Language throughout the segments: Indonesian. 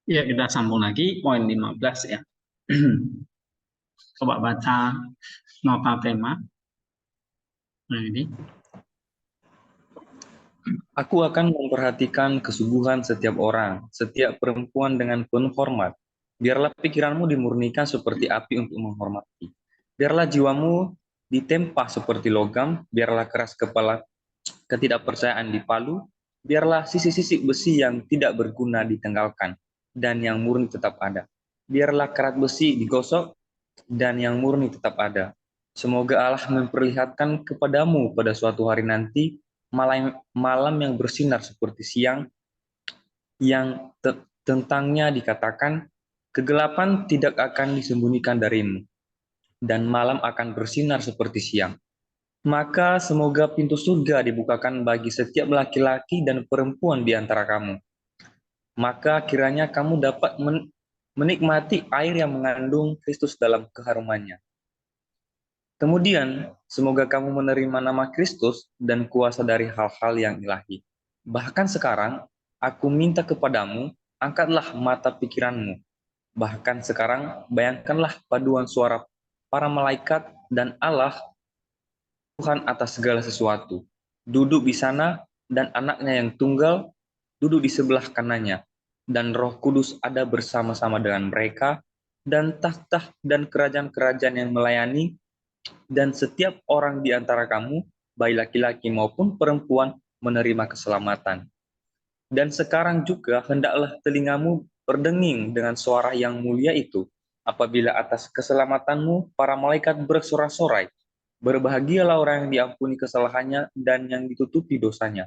Ya, kita sambung lagi poin 15 ya. Coba baca nota tema. Nah, ini. Aku akan memperhatikan kesubuhan setiap orang, setiap perempuan dengan penuh hormat. Biarlah pikiranmu dimurnikan seperti api untuk menghormati. Biarlah jiwamu ditempa seperti logam, biarlah keras kepala ketidakpercayaan dipalu, biarlah sisi-sisi besi yang tidak berguna ditanggalkan, dan yang murni tetap ada. Biarlah kerat besi digosok, dan yang murni tetap ada. Semoga Allah memperlihatkan kepadamu pada suatu hari nanti malam yang bersinar seperti siang yang tentangnya dikatakan kegelapan tidak akan disembunyikan darimu dan malam akan bersinar seperti siang. Maka semoga pintu surga dibukakan bagi setiap laki-laki dan perempuan di antara kamu. Maka kiranya kamu dapat menikmati air yang mengandung Kristus dalam keharumannya. Kemudian, semoga kamu menerima nama Kristus dan kuasa dari hal-hal yang ilahi. Bahkan sekarang, aku minta kepadamu, angkatlah mata pikiranmu. Bahkan sekarang, bayangkanlah paduan suara para malaikat dan Allah, Tuhan atas segala sesuatu. Duduk di sana, dan anaknya yang tunggal duduk di sebelah kanannya. Dan Roh Kudus ada bersama-sama dengan mereka, dan takhta dan kerajaan-kerajaan yang melayani, dan setiap orang di antara kamu, baik laki-laki maupun perempuan, menerima keselamatan. Dan sekarang juga hendaklah telingamu berdenging dengan suara yang mulia itu, apabila atas keselamatanmu para malaikat bersorak-sorai. Berbahagialah orang yang diampuni kesalahannya dan yang ditutupi dosanya,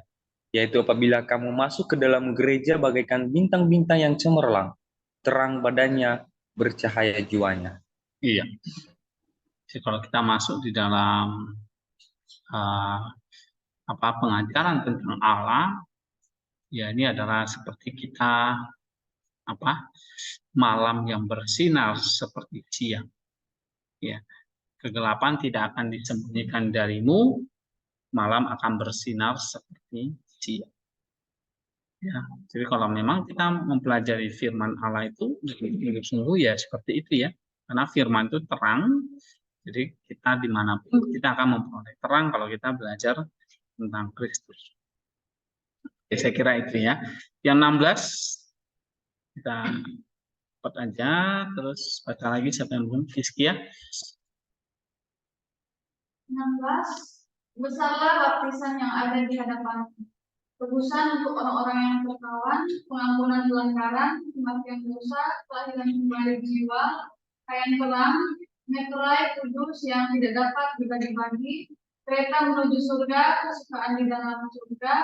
yaitu apabila kamu masuk ke dalam gereja bagaikan bintang-bintang yang cemerlang, terang badannya, bercahaya jiwanya. Iya. Jadi kalau kita masuk di dalam uh, pengajaran tentang Allah, ya ini adalah seperti kita malam yang bersinar seperti siang. Ya, kegelapan tidak akan disembunyikan darimu, malam akan bersinar seperti siang. Ya, jadi kalau memang kita mempelajari firman Allah itu sungguh-sungguh ya seperti itu ya, karena firman itu terang, jadi kita dimanapun kita akan memperoleh terang kalau kita belajar tentang Kristus. Oke, saya kira itu ya. Yang 16 kita dapat aja, terus baca lagi siapa yang belum? Hizkia. 16. Besarlah baptisan yang ada di hadapan, tebusan untuk orang-orang yang tertawan, pengampunan pelanggaran, kematian dosa, kelahiran kembali jiwa, kain perang, meterai kudus yang tidak dapat dibagi-bagi, kereta menuju surga, kesukaan di dalam surga,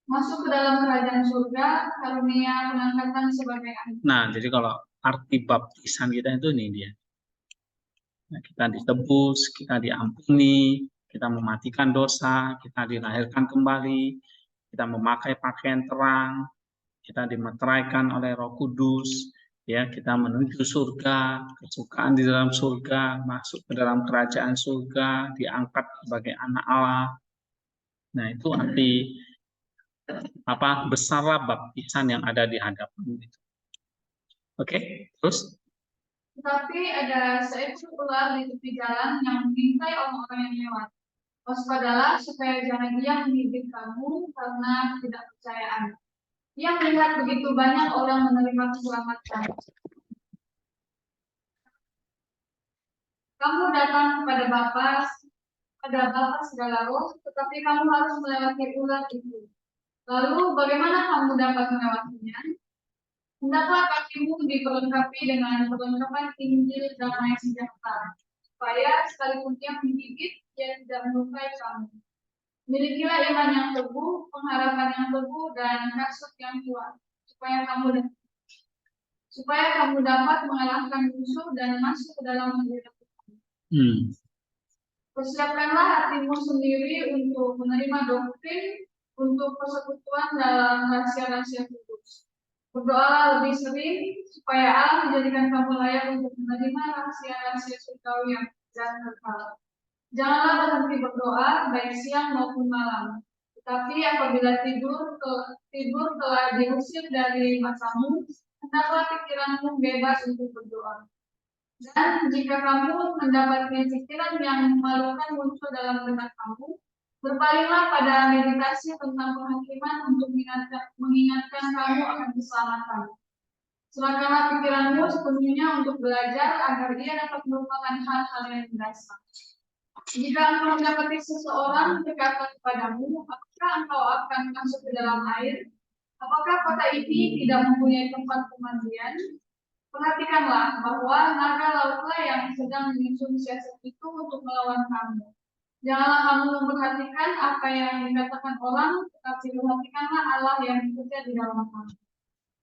masuk ke dalam kerajaan surga, karunia pengangkatan sebagai anak. Nah, jadi kalau arti baptisan kita itu nih dia. Nah, kita ditebus, kita diampuni, kita mematikan dosa, kita dilahirkan kembali, kita memakai pakaian terang, kita dimeteraikan oleh Roh Kudus, ya kita menuju surga, kesukaan di dalam surga, masuk ke dalam kerajaan surga, diangkat sebagai anak Allah. Nah, itu arti besarlah baptisan yang ada di hadapan itu. Oke, terus? Tetapi ada seekor ular di tepi jalan yang mengintai orang-orang yang lewat. Waspadalah supaya jangan ia menggigit kamu karena ketidakpercayaan. Ia melihat begitu banyak orang menerima keselamatan. Kamu datang pada Bapa segala roh, tetapi kamu harus melewati ular itu. Lalu bagaimana kamu dapat melewatinya? Hendaklah kakimu diperlengkapi dengan perlengkapan Injil damai sejahtera, supaya sekalipun dia menggigit, dia tidak melukai kamu. Milikilah iman yang teguh, pengharapan yang teguh, dan kasut yang kuat, supaya kamu dapat mengalahkan musuh dan masuk ke dalam negeri Tuhan. Persiapkanlah hatimu sendiri untuk menerima doktrin, untuk persekutuan dalam rahasia-rahasia kudus. Berdoalah lebih sering supaya Allah menjadikan kamu layak untuk menerima rahasia-rahasia surgawi yang kekal. Janganlah berhenti berdoa baik siang maupun malam, Tapi apabila tidur telah diusir dari masamu, hendaklah pikiranmu bebas untuk berdoa. Dan jika kamu mendapatkan pikiran yang memalukan muncul dalam benak kamu, berpalinglah pada meditasi tentang penghakiman untuk mengingatkan kamu akan keselamatan. Serahkanlah pikiranmu sepenuhnya untuk belajar agar ia dapat merupakan hal-hal yang mendasar. Jika engkau mendapati seseorang berkata kepadamu, apakah engkau akan masuk ke dalam air? Apakah kota ini tidak mempunyai tempat pemandian? Perhatikanlah bahwa naga lautlah yang sedang menyusun siasat itu untuk melawan kamu. Janganlah kamu memperhatikan apa yang dikatakan orang, tetapi perhatikanlah Allah yang bekerja di dalam kamu.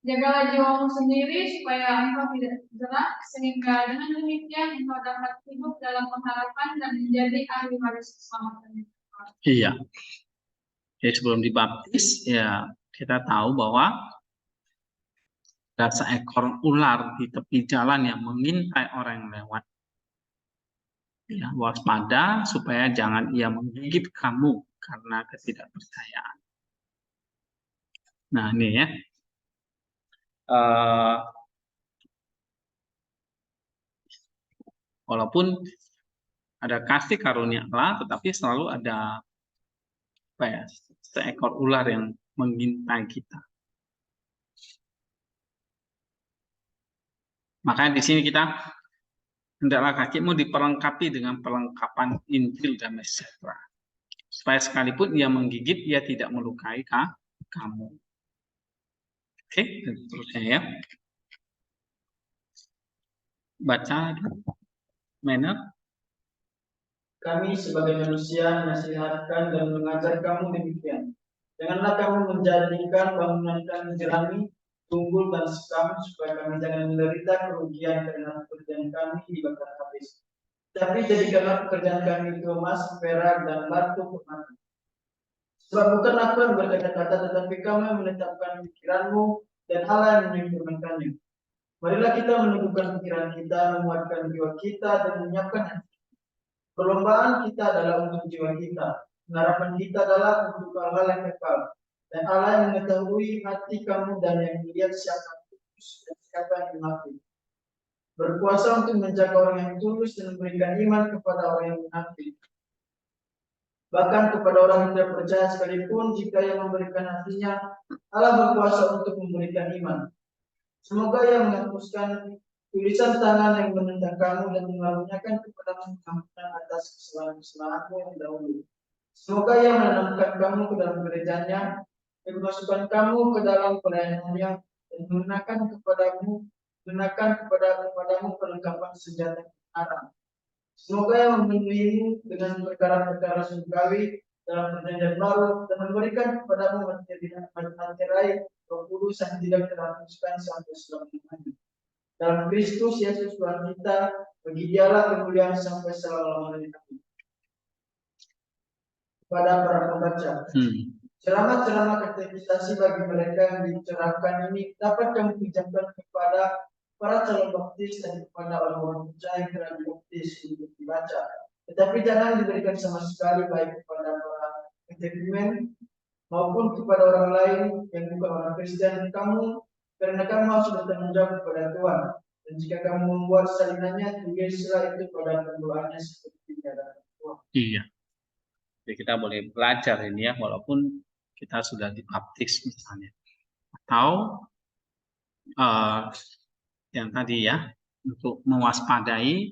Jagalah jiwamu sendiri supaya engkau tidak jerak, sehingga dengan demikian engkau dapat hidup dalam pengharapan dan menjadi ahli waris keselamatan. Iya. Jadi sebelum dibaptis, ya kita tahu bahwa ada seekor ular di tepi jalan yang mengintai orang yang lewat. Ya, waspada supaya jangan ia menggigit kamu karena ketidakpercayaan. Nah, ini ya. Walaupun ada kasih karunia Allah, tetapi selalu ada seekor ular yang mengintai kita. Makanya di sini kita hendaklah kakimu diperlengkapi dengan perlengkapan Injil dan sejahtera, supaya sekalipun ia menggigit, ia tidak melukai kamu. Oke, terusnya ya. Baca, Manner. Kami sebagai manusia menasihatkan dan mengajar kamu demikian. Janganlah kamu menjadikan bangunan kami jerami, tunggul dan sekam, supaya kami jangan menderita kerugian karena pekerjaan kami dibakar habis. Tapi jadikanlah pekerjaan kami itu emas, perak, dan batu permata. Sebab bukan aku yang berkata-kata, tetapi kamu yang menetapkan pikiranmu dan Allah yang menyempurnakannya. Marilah kita menundukkan pikiran kita, menguatkan jiwa kita, dan menyiapkan hati. Perlombaan kita adalah untuk jiwa kita. Harapan kita adalah untuk hal-hal yang kekal. Dan Allah yang mengetahui hati kamu dan yang melihat siapa tulus dan siapa yang munafik. Berkuasa untuk menjaga orang yang tulus dan memberikan iman kepada orang yang munafik. Bahkan kepada orang yang tidak percaya sekalipun, jika ia memberikan hatinya, Allah berkuasa untuk memberikan iman. Semoga ia menghapuskan tulisan tangan yang menentang kamu dan mengaruniakan kepadamu pengampunan atas kesalahan-kesalahanmu yang dahulu. Semoga ia menanamkan kamu ke dalam gerejanya dan memasukkan kamu ke dalam pelayanannya dan mengenakan kepadamu perlengkapan senjata kebenaran. Semoga ia memenuhimu dengan perkara-perkara surgawi dalam perjanjian baru dan memberikan kepadamu materai Roh Kudus yang tidak terhapuskan sampai selama-lamanya. Dalam Kristus Yesus Tuhan kita, bagi Dialah kemuliaan sampai selama-lamanya. Kepada para pembaca, ceramah-ceramah katekisasi bagi mereka yang dicerahkan ini dapat kami pinjamkan kepada para calon baptis dan kepada orang-orang percaya yang telah dibaptis untuk dibaca. Tetapi jangan diberikan sama sekali baik kepada para katekimen maupun kepada orang lain yang bukan orang Kristen kamu, karena kamu harus bertanggung jawab kepada Tuhan. Dan jika kamu membuat salinannya, tulislah itu pada pendoanya seperti cara Tuhan. Iya. Jadi kita boleh belajar ini ya, walaupun kita sudah dibaptis misalnya. Atau yang tadi ya, untuk mewaspadai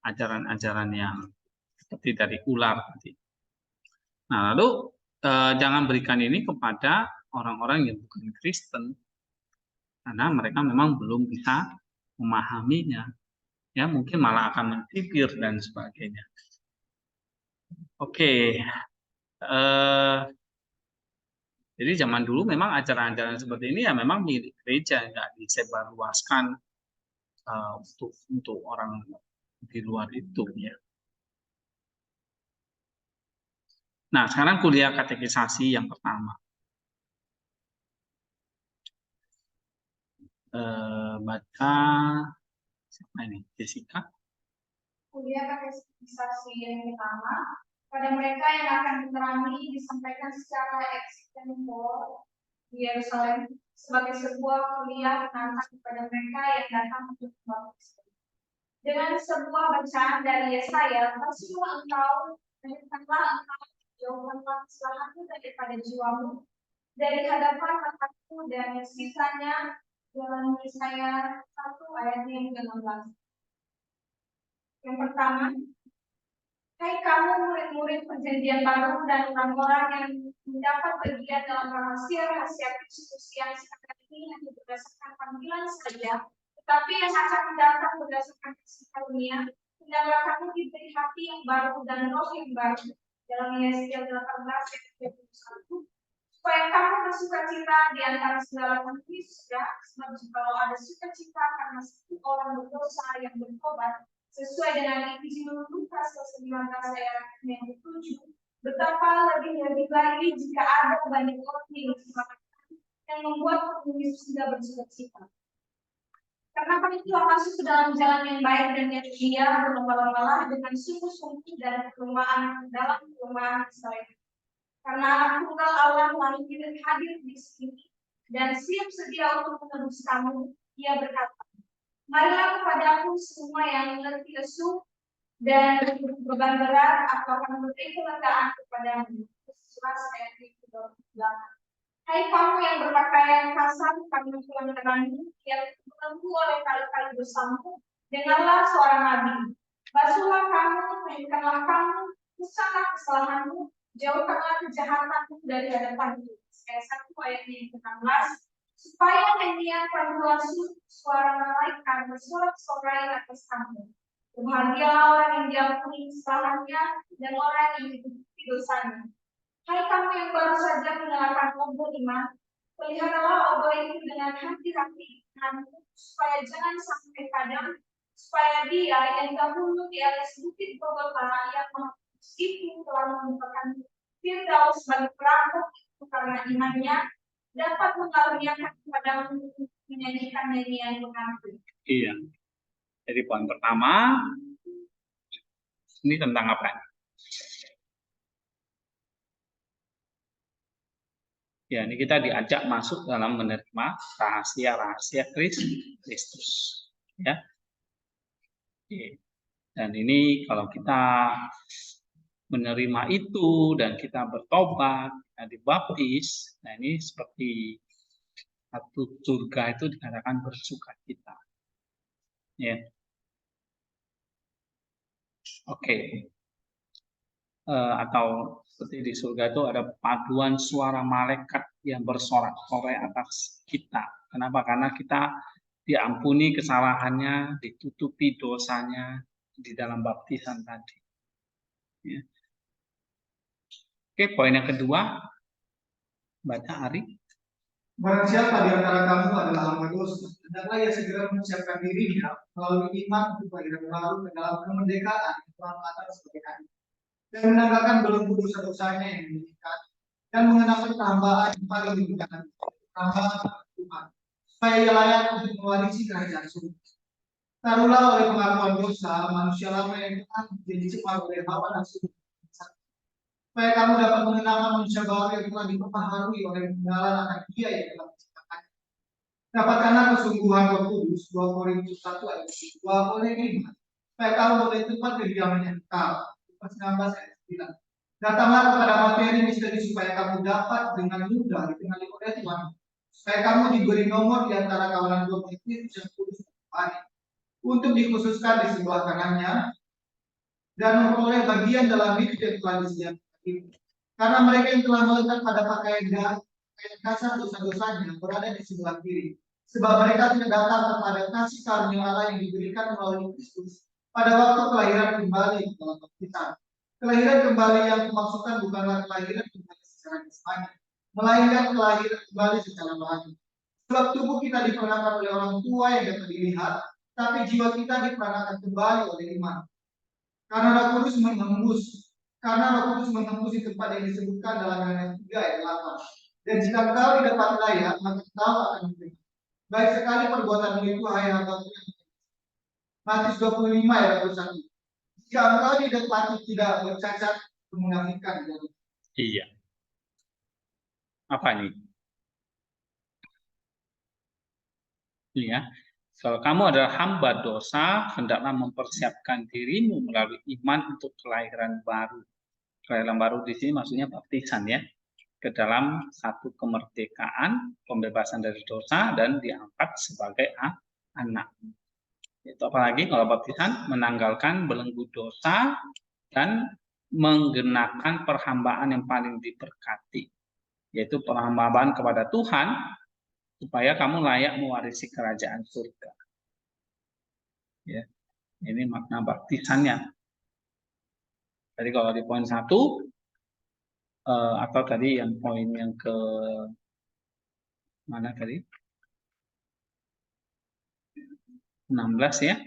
ajaran-ajaran yang seperti dari ular tadi. Nah, lalu jangan berikan ini kepada orang-orang yang bukan Kristen, karena mereka memang belum bisa memahaminya. Ya, mungkin malah akan mencibir dan sebagainya. Oke. Jadi zaman dulu memang ajaran-ajaran seperti ini ya memang milik gereja, nggak disebarluaskan untuk orang di luar itu ya. Nah, sekarang kuliah katekisasi yang pertama. Baca siapa ini? Jessica. Kuliah katekisasi yang pertama, Pada mereka yang akan diterangi disampaikan secara ekstempor di Yerusalem sebagai sebuah kuliah penantang kepada mereka yang datang untuk baptis. Dengan sebuah bacaan dari Yesaya, "Basuhlah engkau, menyerahkanlah engkau, jauhkanlah kesalahanmu daripada jiwamu, dari hadapan mataku," dan sisanya dalam Yesaya 1 ayat yang ke-16. Yang pertama, "Hai kamu murid-murid perjanjian baru dan orang-orang yang mendapat bagian dalam rahasia-rahasia Kristus yang sekarang ini hanya berdasarkan panggilan saja, tetapi yang akan datang berdasarkan kasih karunia, hendaklah kamu diberi hati yang baru dan roh yang baru." Dalam Yesaya 18 ayat 31, "Supaya kamu bersukacita di antara segala penghuni surga, sebab jikalau ada sukacita karena satu orang berdosa yang bertobat, sesuai dengan Injil Lukas 19 ayat yang ke-7, betapa lebih lagi jika ada banyak orang yang diselamatkan yang membuat penghuni surga bersukacita. Karena itulah masuk ke dalam jalan yang baik dan yang mulia, berlomba-lombalah dengan sungguh-sungguh dan kelemahan dalam kelemahan Israel. Karena Anak Tunggal Allah lahir hadir di sini dan siap sedia untuk menebus kamu. Ia berkata, "Marilah kepadaku semua yang letih lesu dan beban berat, aku akan memberi kelegaan kepadamu." Surah ayat 28. "Hai kamu yang berpakaian kasar karena Tuhan menerangi, yang terganggu oleh kali-kali dosamu, dengarlah suara Nabi. Basuhlah kamu, mengingkatlah kamu, usahlah kesalahanmu, jauhkanlah kejahatanmu dari hadapanku." Ayat 1 ayat yang ke-16. "Supaya nyanyian panduan suara malaikat bersorak-sorai atas kamu. Berbahagialah orang yang diampuni kesalahannya dan orang yang ditutupi dosanya. Hai kamu yang baru saja menyalakan obor iman, peliharalah obor itu dengan hati-hati denganmu, supaya jangan sampai padam, supaya dia yang dahulu di atas bukit Golgota yang menghapus itu telah merupakan Firdaus bagi perampok itu karena imannya, dapat mengaruniakan kepadamu menyanyikan nyanyian pengantin." Iya. Jadi poin pertama ini tentang apa? Ya, ini kita diajak masuk dalam menerima rahasia-rahasia Kristus. Ya. Oke. Dan ini kalau kita menerima itu dan kita bertobat, kita dibaptis, nah ini seperti satu surga itu dikatakan bersukacita. Ya. Oke. Atau seperti di surga itu ada paduan suara malaikat yang bersorak-sorai atas kita. Kenapa? Karena kita diampuni kesalahannya, ditutupi dosanya di dalam baptisan tadi. Ya. Oke, poin yang kedua, baca Ari. "Barang siapa di antara kamu adalah hamba dosa, hendaklah ia segera mempersiapkan dirinya melalui iman untuk kelahiran baru ke dalam kemerdekaan yang Tuhan katakan sebagai adik, dan menanggalkan belenggu dosa-dosanya yang menyedihkan, dan mengenakan kehambaan yang paling dimuliakan, kehambaan Tuhan, supaya ia layak untuk mewarisi kerajaan surga. Taruhlah oleh pengakuan dosa manusia lama yang telah jadi cepat oleh hawa nafsu, supaya kamu dapat mengenalkan manusia baru yang telah diperbaharui oleh pengenalan akan Dia yang telah menciptakan. Dapatkanlah kesungguhan Roh Kudus, 2 Korintus 1 ayat 2 oleh 5, supaya kamu boleh tempat kediamannya kekal. 19 ayat 9. Datanglah kepada materi misteri supaya kamu dapat dengan mudah dikenali oleh Tuhan, supaya kamu diberi nomor di antara kawanan 12 Kristus yang kudus untuk dikhususkan di sebelah kanannya dan memperoleh bagian dalam hidup yang telah disediakan. Karena mereka yang telah melekat pada pakaian kasar dosa-dosanya berada di sebelah kiri, sebab mereka tidak datang kepada kasih karunia Allah yang diberikan melalui Kristus pada waktu kelahiran kembali dalam baptisan. Kelahiran kembali yang dimaksudkan bukanlah kelahiran kembali secara jasmani, melainkan kelahiran kembali secara rohani. Sebab tubuh kita diperanakan oleh orang tua yang dapat dilihat, tapi jiwa kita diperanakan kembali oleh iman. Karena Roh Kudus menembus di tempat yang disebutkan dalam Yohanes 3 ayat 8. Dan jika engkau tidak dapat layak, maka engkau akan menerima. Baik sekali perbuatanmu itu, hai hamba-Ku yang Matius 25 ayat 21. Jika engkau didapati tidak bercacat, kemunafikan. Iya. Apa ini? Ya. Kalau kamu adalah hamba dosa, hendaklah mempersiapkan dirimu melalui iman untuk kelahiran baru. Kelahiran baru di sini maksudnya baptisan ya, ke dalam satu kemerdekaan, pembebasan dari dosa dan diangkat sebagai anak. Itu apalagi kalau baptisan menanggalkan belenggu dosa dan menggenakan perhambaan yang paling diberkati, yaitu perhambaan kepada Tuhan supaya kamu layak mewarisi kerajaan surga. Ya, ini makna baptisannya. Jadi kalau di poin 1 atau tadi yang poin yang ke mana tadi? 16 ya.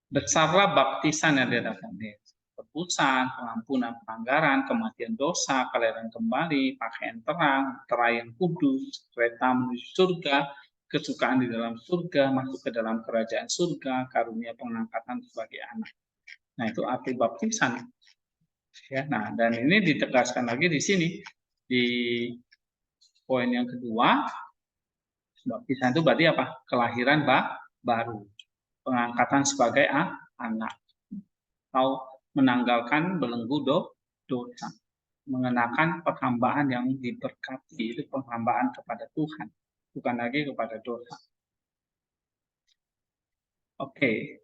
Besarlah baptisan yang diadakan di tebusan, pengampunan pelanggaran, kematian dosa, kelahiran kembali, pakaian terang, terang kudus, kereta menuju surga, kesukaan di dalam surga, masuk ke dalam kerajaan surga, karunia pengangkatan sebagai anak. Nah, itu arti baptisan. Ya, nah, dan ini ditegaskan lagi di sini di poin yang kedua. Baptisan itu berarti apa? Kelahiran baru, pengangkatan sebagai anak, atau menanggalkan belenggu dosa, mengenakan perhambaan yang diberkati, itu perhambaan kepada Tuhan, bukan lagi kepada dosa. Oke,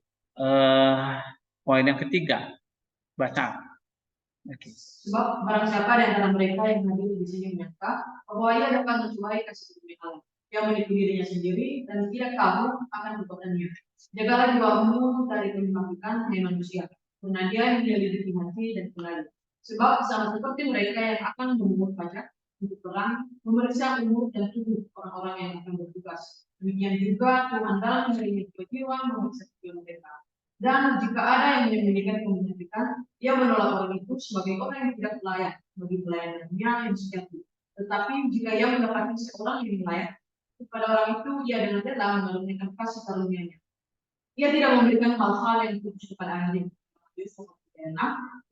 poin yang ketiga, baca. Oke. Sebab barang siapa di antara mereka yang hadir di sini menyangka bahwa ia dapat mencubai kasih karunia Allah, yang menipu dirinya sendiri dan tidak tahu akan perbuatannya. Jagalah jiwamu dari kemunafikan hai manusia, karena dia yang menyelidiki hati dan kelahi. Sebab sama seperti mereka yang akan memungut pajak untuk perang, memeriksa umur dan tubuh orang-orang yang akan bertugas. Demikian juga Tuhan dalam menerima jiwa memeriksa jiwa mereka. Dan jika ada yang menyembunyikan kemunafikan, ia menolak orang itu sebagai orang yang tidak layak bagi pelayanannya yang sejati. Tetapi jika ia mendapati seorang yang layak, kepada orang itu ia dengan rela mengaruniakan kasih karunia-Nya. Ia tidak memberikan hal-hal yang khusus kepada anjing,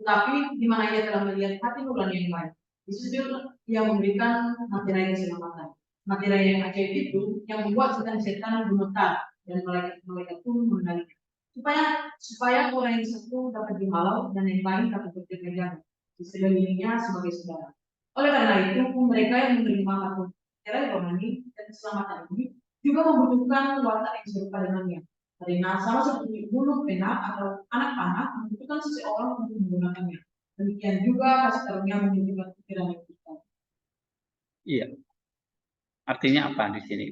tetapi di mana ia telah melihat hati nurani yang lain. Di situ ia memberikan mati raya keselamatan. Mati raya yang ajaib itu yang membuat setan-setan gemetar dan malaikat pun mengenalinya. Supaya orang yang satu dapat dihalau dan yang lain dapat berjaga-jaga di sekelilingnya sebagai saudara. Oleh karena itu, mereka yang menerima hak cerai rohani dan keselamatan ini juga membutuhkan watak yang serupa dengannya. Karena sama seperti bulu pena atau anak panah membutuhkan seseorang untuk menggunakannya. Demikian juga kasih karunia membutuhkan pikiran yang kita. Iya. Artinya apa di sini?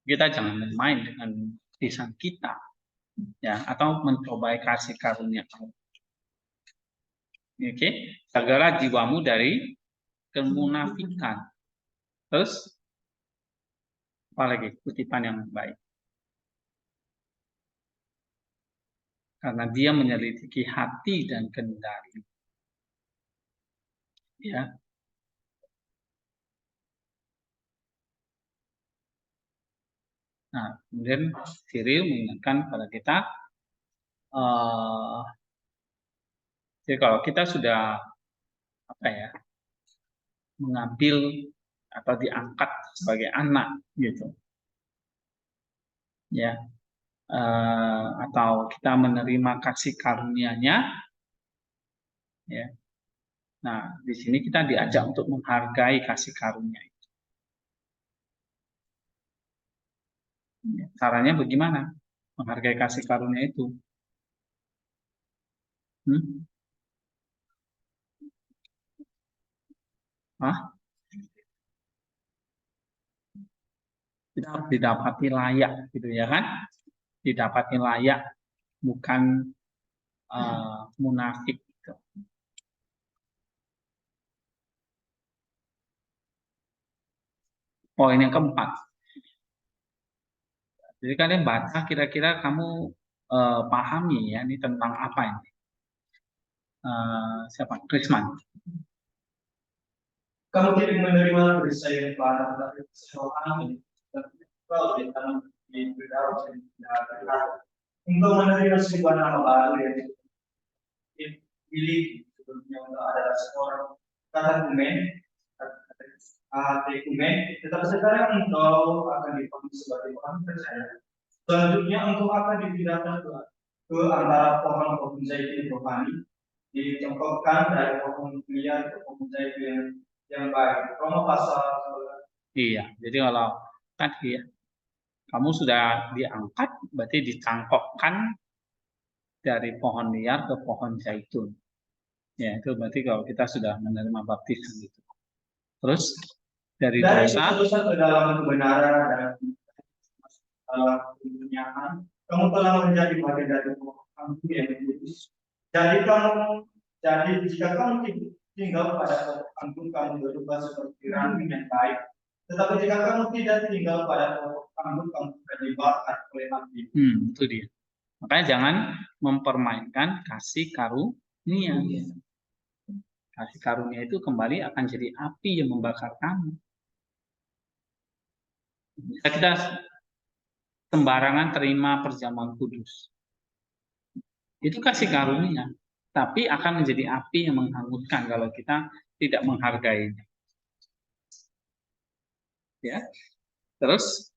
Kita jangan main dengan lisan kita, ya, atau mencobai kasih karunia Allah. Oke, jagalah jiwamu dari kemunafikan. Terus, apalagi kutipan yang baik. Karena dia menyelidiki hati dan kendali. Ya. Nah, kemudian Cyril mengingatkan pada kita, jadi kalau kita sudah mengambil atau diangkat sebagai anak, gitu, ya, atau kita menerima kasih karunia-Nya, ya. Nah, di sini kita diajak untuk menghargai kasih karunia itu. Caranya bagaimana menghargai kasih karunia itu? Kita harus didapati layak, gitu ya kan? Didapati layak, bukan munafik. Gitu. Poin yang keempat. Jadi kalian baca, kira-kira kamu pahami ya, ini tentang apa ini? Siapa? Krisman. Kamu tidak menerima perisai parah dari seseorang kalau di dalam di dalam untuk menerima sebuah nama baru yang dipilih sebelumnya untuk adalah seorang katekumen, tetapi sekarang engkau akan dipanggil sebagai orang percaya. Selanjutnya engkau akan dipindahkan ke antara pohon-pohon zaitun rohani, dicongkokkan dari pohon liar ke pohon zaitun yang baik. Roma pasal. Iya, jadi kalau tadi ya, kamu sudah diangkat, berarti dicangkokkan dari pohon liar ke pohon zaitun. Ya, itu berarti kalau kita sudah menerima baptisan itu. Terus dari dosa ke dalam kebenaran dan dalam kebenaran, kamu telah menjadi bagian dari kamu yang kudus. Jadi jika kamu tinggal pada pokok anggur, kamu berubah seperti ranting yang baik. Tetapi jika kamu tidak tinggal pada pokok anggur, kamu akan dibakar oleh api. Itu dia. Makanya jangan mempermainkan kasih karunia. Kasih karunia itu kembali akan jadi api yang membakar kamu. Bisa kita sembarangan terima perjamuan kudus. Itu kasih karunia. Tapi akan menjadi api yang menghanguskan kalau kita tidak menghargainya. Ya. Terus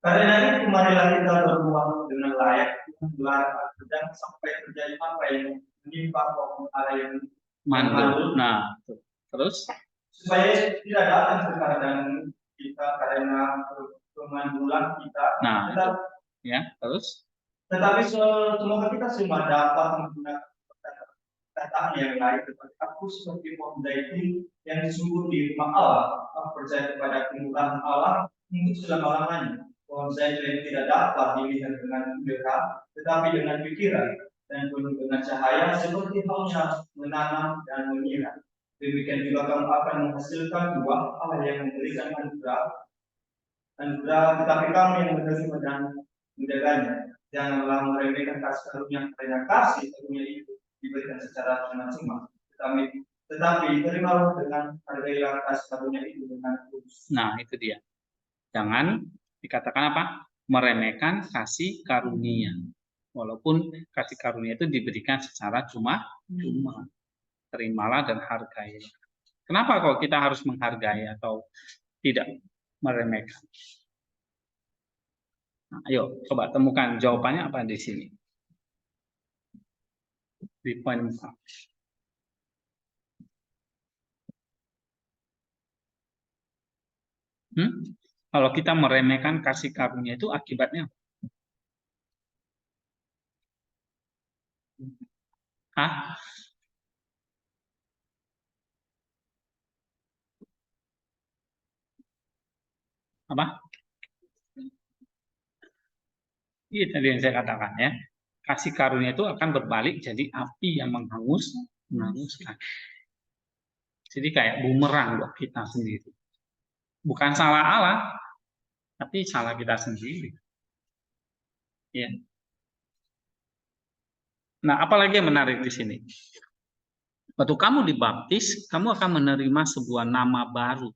karena itu marilah kita berbuat dengan layak dan sampai terjadi apa yang menimpa pohon ara yang mandul. Nah, terus supaya tidak datang keadaan kita karena kemandulan kita. Nah, ya, terus. Tetapi semoga kita semua dapat menggunakan perkataan yang lain. Tetapi aku seperti pohon zaitun yang disumber di rumah Allah, aku percaya kepada kemurahan Allah untuk selama-lamanya. Pohon zaitun yang tidak dapat dilihat dengan indera, tetapi dengan pikiran dan penuh dengan cahaya, seperti halnya menanam dan menyiram. Demikian juga kamu akan menghasilkan buah Allah yang memberikan anugerah, tetapi kamu yang menerima dan menjaganya. Janganlah meremehkan kasih karunia, karena kasih karunia itu diberikan secara cuma-cuma. Tetapi terimalah dengan hargailah kasih karunia itu dengan tulus. Nah, itu dia. Jangan dikatakan apa? Meremehkan kasih karunia. Walaupun kasih karunia itu diberikan secara cuma-cuma. Terimalah dan hargai. Kenapa kok kita harus menghargai atau tidak meremehkan? Nah, ayo coba temukan jawabannya apa di sini. Di poin 4. Kalau kita meremehkan kasih karunia itu akibatnya apa? Apa? Iya tadi yang saya katakan ya. Kasih karunia itu akan berbalik jadi api yang menghanguskan. Jadi kayak bumerang buat kita sendiri. Bukan salah Allah, tapi salah kita sendiri. Ya. Nah, apalagi yang menarik di sini? Waktu kamu dibaptis, kamu akan menerima sebuah nama baru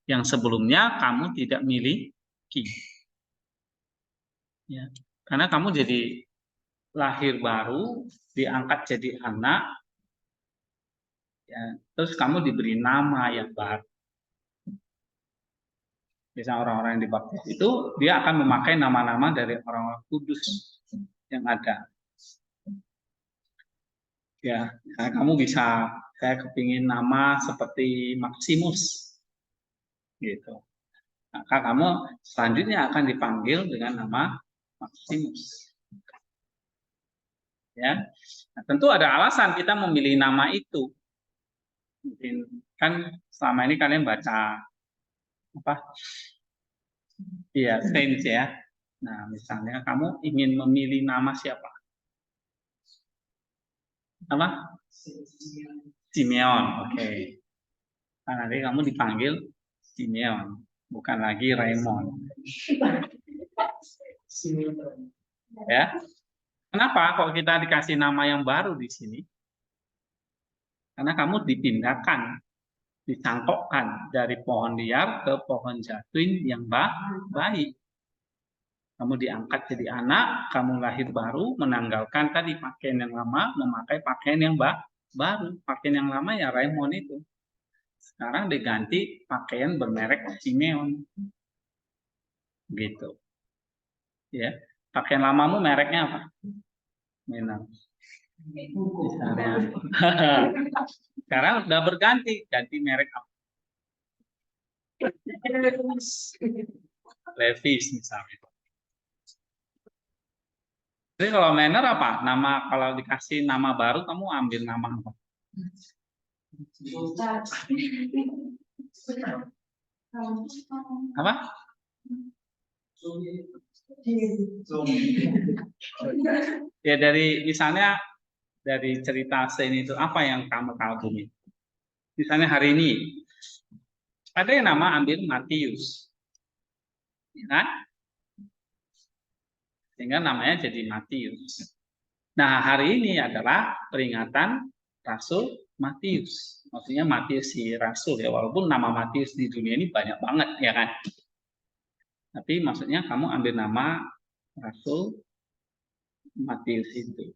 yang sebelumnya kamu tidak miliki. Ya. Karena kamu jadi lahir baru, diangkat jadi anak, ya, terus kamu diberi nama yang baru. Biasanya orang-orang yang dibaptis itu dia akan memakai nama-nama dari orang-orang kudus yang ada. Ya, nah kamu bisa, saya kepingin nama seperti Maximus, gitu. Maka kamu selanjutnya akan dipanggil dengan nama Maximus. Ya, nah, tentu ada alasan kita memilih nama itu. Mungkin kan selama ini kalian baca apa? Iya, saints ya. Nah, misalnya kamu ingin memilih nama siapa? Apa? Simeon, oke. Nah, nanti kamu dipanggil Simeon, bukan lagi Raymond. Ya. Kenapa kok kita dikasih nama yang baru di sini? Karena kamu dipindahkan, dicangkokkan dari pohon liar ke pohon zaitun yang baik. Kamu diangkat jadi anak, kamu lahir baru, menanggalkan tadi pakaian yang lama, memakai pakaian yang baru. Pakaian yang lama ya Raymond itu. Sekarang diganti pakaian bermerek Simeon. Gitu. Ya. Pakaian lamamu mereknya apa? Menang. Misalnya. Sekarang udah berganti, ganti merek apa? Levi's misalnya. Jadi kalau manner apa? Nama kalau dikasih nama baru kamu ambil nama apa? Apa? Ya dari misalnya dari cerita ini itu apa yang kamu kagumi? Misalnya hari ini ada yang nama ambil Matius, ya kan? Sehingga namanya jadi Matius. Nah hari ini adalah peringatan Rasul Matius. Maksudnya Matius si Rasul ya, walaupun nama Matius di dunia ini banyak banget ya kan. Tapi maksudnya kamu ambil nama Rasul Matius itu.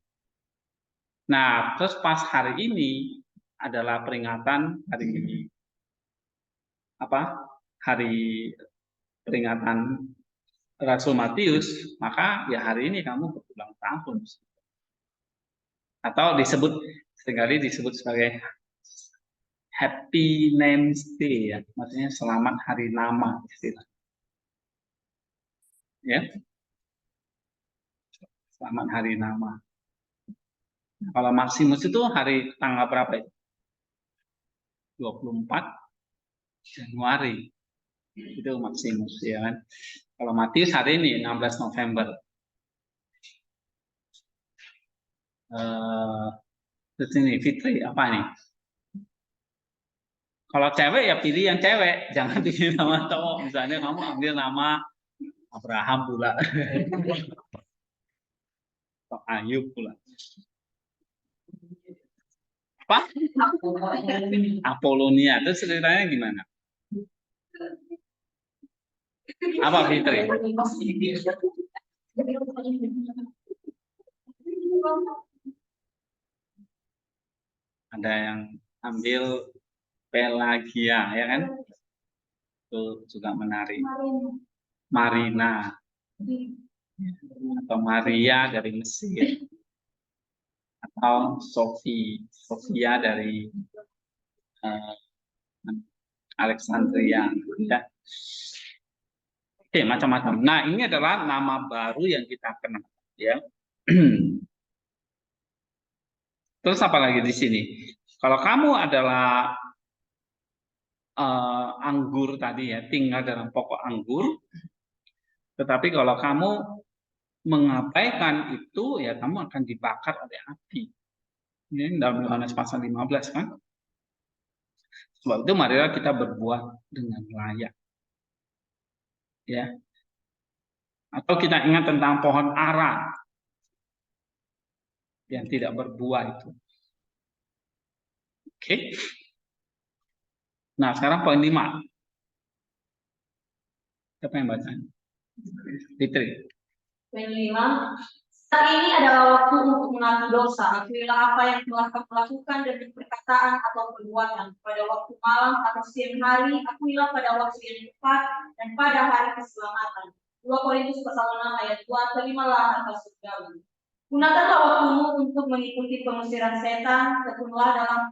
Nah, terus pas hari ini adalah peringatan hari apa? Hari peringatan Rasul Matius, maka ya hari ini kamu berulang tahun. Atau seringkali disebut sebagai Happy Names Day ya, maksudnya selamat hari nama istilah. Ya. Selamat hari nama. Nah, kalau Maximus itu hari tanggal berapa itu? 24 Januari. Itu Maximus ya kan. Kalau Matius hari ini 16 November. Terus ini Fitri apa nih? Kalau cewek ya pilih yang cewek, jangan pilih nama cowok. Misalnya kamu ambil nama Abraham pula, atau Ayub pula. Apa? Apolonia. Terus ceritanya gimana? Apa Fitri? Ada yang ambil Pelagia, ya kan? Itu juga menarik. Marina atau Maria dari Mesir atau Sofia dari Alexandria. Ya. Oke, macam-macam. Nah, ini adalah nama baru yang kita kenal, ya. Terus apa lagi di sini? Kalau kamu adalah anggur tadi ya, tinggal dalam pokok anggur, tetapi kalau kamu mengabaikan itu, ya kamu akan dibakar oleh api. Ini dalam Yohanes pasal 15 kan? Sebab itu marilah kita berbuat dengan layak. Ya. Atau kita ingat tentang pohon ara yang tidak berbuah itu. Oke. Nah, sekarang poin 5. Siapa yang baca? Fitri. Poin 5. Saat ini adalah waktu untuk mengaku dosa. Akui apa yang telah kamu lakukan dari perkataan atau perbuatan. Pada waktu malam atau siang hari, akuilah pada waktu yang tepat dan pada hari keselamatan. 2 Korintus pasal 6 ayat 2, terimalah atas surgawi. Gunakanlah waktumu untuk mengikuti pengusiran setan, tekunlah dalam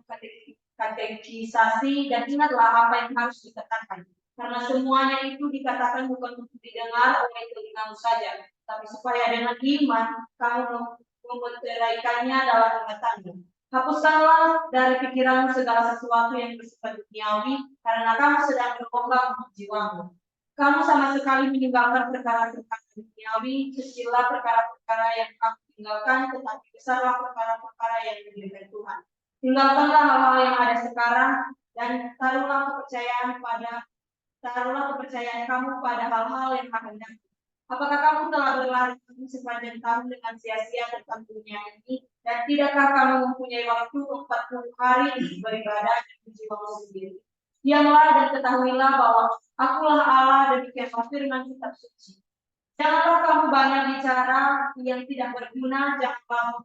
katekisasi, dan ingatlah apa yang harus dikatakan. Karena semuanya itu dikatakan bukan untuk didengar oleh telingamu saja, tapi supaya dengan iman kamu memeteraikannya dalam ingatanmu. Hapuskanlah dari pikiranmu segala sesuatu yang bersifat duniawi, karena kamu sedang berlomba untuk jiwamu. Kamu sama sekali meninggalkan perkara-perkara duniawi, kecillah perkara-perkara yang kamu tinggalkan, tetapi besarlah perkara-perkara yang dimuliakan Tuhan. Tinggalkanlah hal-hal yang ada sekarang dan taruhlah kepercayaan kamu pada hal-hal yang akan datang. Apakah kamu telah berlari sepanjang tahun dengan sia-sia tentang dunia ini, dan tidakkah kamu mempunyai waktu 40 hari untuk beribadah di jiwamu sendiri? Diamlah dan ketahuilah bahwa akulah Allah, demikian firman kitab suci. Janganlah kamu banyak bicara yang tidak berguna, janganlah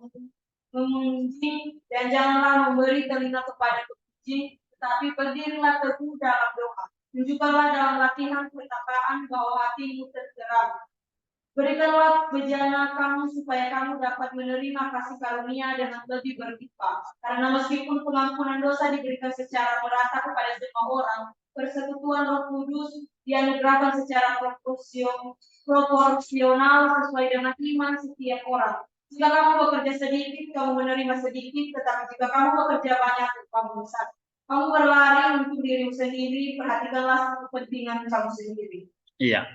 memuji, dan janganlah memberi telinga kepada pemuji, tetapi berdirilah teguh dalam doa. Tunjukkanlah dalam latihan perkataan bahwa hatimu tergerak. Berikanlah bejana kamu supaya kamu dapat menerima kasih karunia dengan lebih berlimpah. Karena meskipun pengampunan dosa diberikan secara merata kepada semua orang, persekutuan Roh Kudus dianugerahkan secara proporsional sesuai dengan iman setiap orang. Jika kamu bekerja sedikit, kamu menerima sedikit, tetapi jika kamu bekerja banyak, kamu besar. Kamu berlari untuk dirimu sendiri, perhatikanlah kepentingan kamu sendiri. Iya.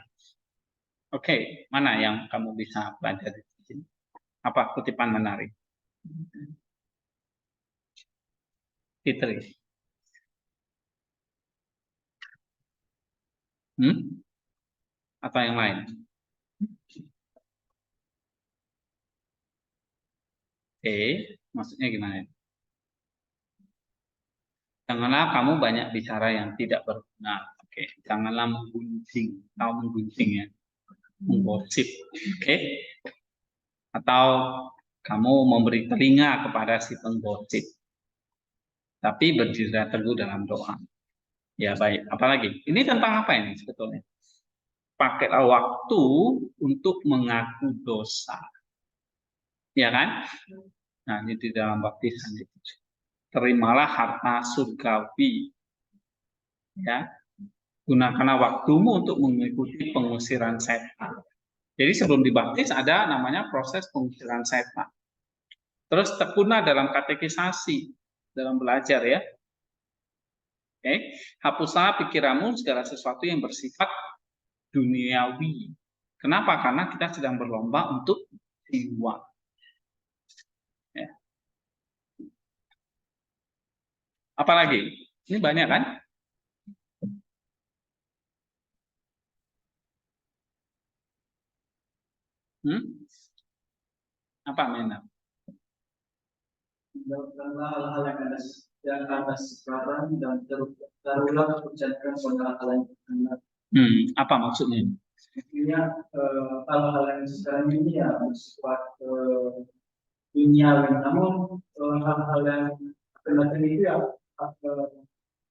Oke, mana yang kamu bisa baca di sini? Apa kutipan menarik? Fitri. Atau yang lain? Maksudnya gimana? Janganlah kamu banyak bicara yang tidak berguna. Oke, janganlah menggunjing. Tahu menggunjing ya? Menggosip. Oke? Atau kamu memberi telinga kepada si penggosip. Tapi berdiri teguh dalam doa. Ya baik. Apalagi? Ini tentang apa ini sebetulnya? Pakailah waktu untuk mengaku dosa. Ya kan? Nah, ini di dalam baptisan itu. Terimalah harta surgawi. Ya. Gunakanlah waktumu untuk mengikuti pengusiran setan. Jadi sebelum dibaptis ada namanya proses pengusiran setan. Terus tekunlah dalam katekisasi, dalam belajar ya. Oke, hapuslah pikiranmu segala sesuatu yang bersifat duniawi. Kenapa? Karena kita sedang berlomba untuk jiwa. Ya. Apalagi? Ini banyak kan? Apa Mena? Melakukanlah hal-hal yang ada sekarang dan taruhlah kepercayaan pada hal yang benar. Apa maksudnya? Intinya hal-hal yang sekarang ini ya bersifat duniawi, namun hal-hal yang akan datang itu ya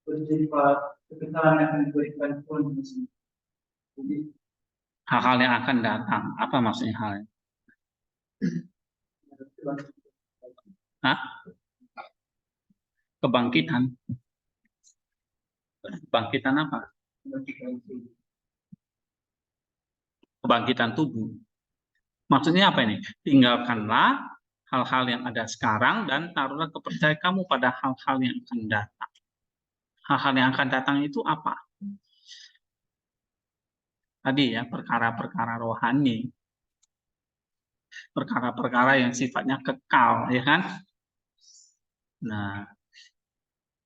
bersifat kekekalan yang akan diberikan Tuhan. Jadi hal-hal yang akan datang, apa maksudnya hal? Hah? Kebangkitan. Kebangkitan apa? Kebangkitan tubuh. Maksudnya apa ini? Tinggalkanlah hal-hal yang ada sekarang dan taruhlah kepercayaan kamu pada hal-hal yang akan datang. Hal-hal yang akan datang itu apa? Tadi ya, perkara-perkara rohani. Perkara-perkara yang sifatnya kekal, ya kan? Nah,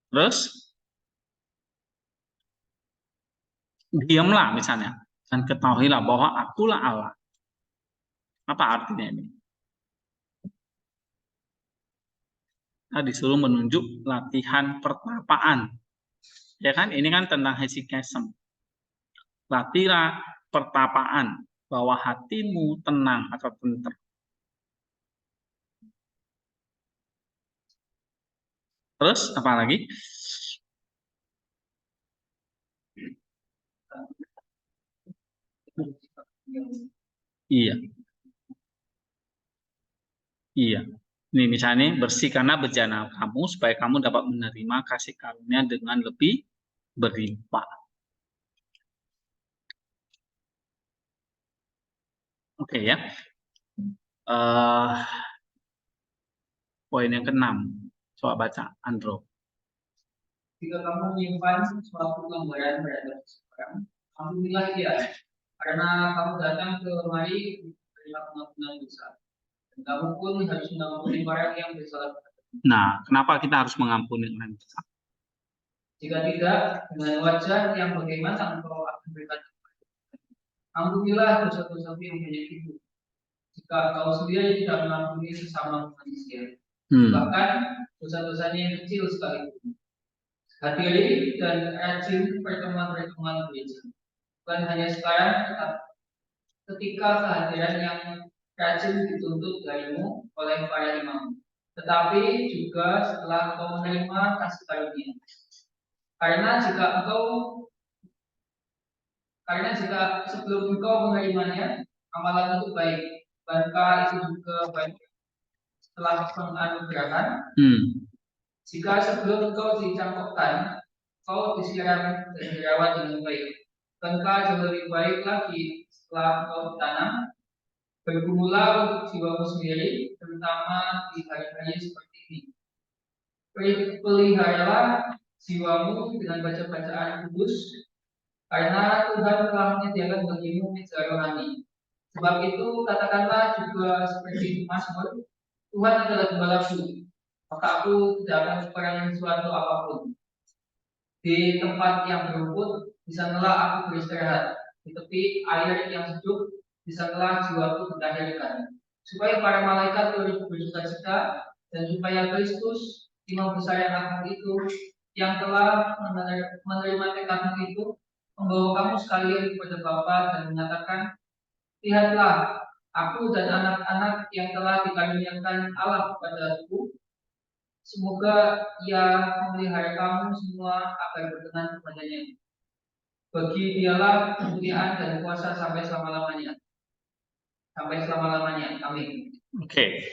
terus diamlah misalnya dan ketahuilah bahwa akulah Allah. Apa artinya ini? Nah, disuruh menunjuk latihan pertapaan. Ya kan? Ini kan tentang hesychasm. Latihlah pertapaan bahwa hatimu tenang atau tenteram. Terus apa lagi? Iya. Iya. Ini misalnya bersihkanlah bejana kamu supaya kamu dapat menerima kasih karunia dengan lebih berlimpah. Oke ya. Poin yang ke-6. Coba baca, Andro. Jika kamu menyimpan suatu gambaran pada seseorang, alhamdulillah dia, karena kamu datang ke mari menerima pengampunan dosa. Dan kamu pun harus mengampuni orang yang bersalah. Nah, kenapa kita harus mengampuni orang bersalah? Jika tidak, dengan wajah yang bagaimana engkau akan berkata, alhamdulillah dosa-dosa yang banyak itu. Jika kau sendiri tidak mengampuni sesama manusia, bahkan dosa-dosanya yang kecil sekalipun. Hadiri dan rajin pertemuan-pertemuan gereja. Bukan hanya sekarang, ketika kehadiran yang rajin dituntut darimu oleh para imam, tetapi juga setelah engkau menerima kasih karunia. Karena jika sebelum engkau menerimanya, amalan itu baik, maka itu juga baik setelah penganugerahan. Jika sebelum engkau dicangkokkan, engkau disiram dan dirawat dengan baik, maka jauh lebih baik lagi setelah engkau ditanam. Bergumulah untuk jiwamu sendiri, terutama di hari-hari seperti ini. Peliharalah jiwamu dengan baca-bacaan kudus, karena Tuhan telah menyediakan bagimu meja rohani. Sebab itu katakanlah juga seperti Mazmur, Tuhan adalah gembalaku, maka aku tidak akan kekurangan suatu apapun. Di tempat yang berumput, di sanalah aku beristirahat. Di tepi air yang sejuk, di sanalah jiwaku ditahirkan. Supaya para malaikat turut bersukacita, dan supaya Kristus, imam besar yang agung itu, yang telah menerima tekadmu itu, membawa kamu sekalian kepada Bapa dan menyatakan, lihatlah, aku dan anak-anak yang telah dikaruniakan Allah kepadaku, semoga Ia memelihara kamu semua agar berkenan kepadanya. Bagi Dialah kemuliaan dan kuasa sampai selama-lamanya. Sampai selama-lamanya. Amin. Oke.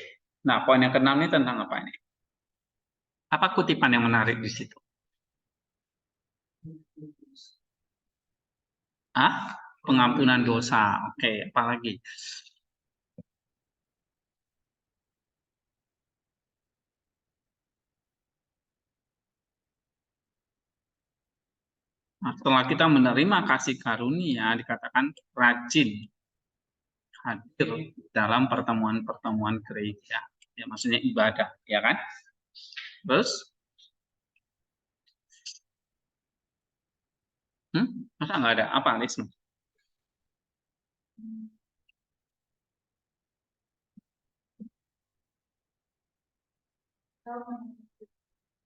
Nah, poin yang ke-6 ini tentang apa ini? Apa kutipan yang menarik di situ? Pengampunan dosa. Oke, apa lagi? Nah, setelah kita menerima kasih karunia, dikatakan rajin hadir dalam pertemuan-pertemuan gereja. Ya, maksudnya ibadah, ya kan? Terus? Masa nggak ada? Apa, Lis?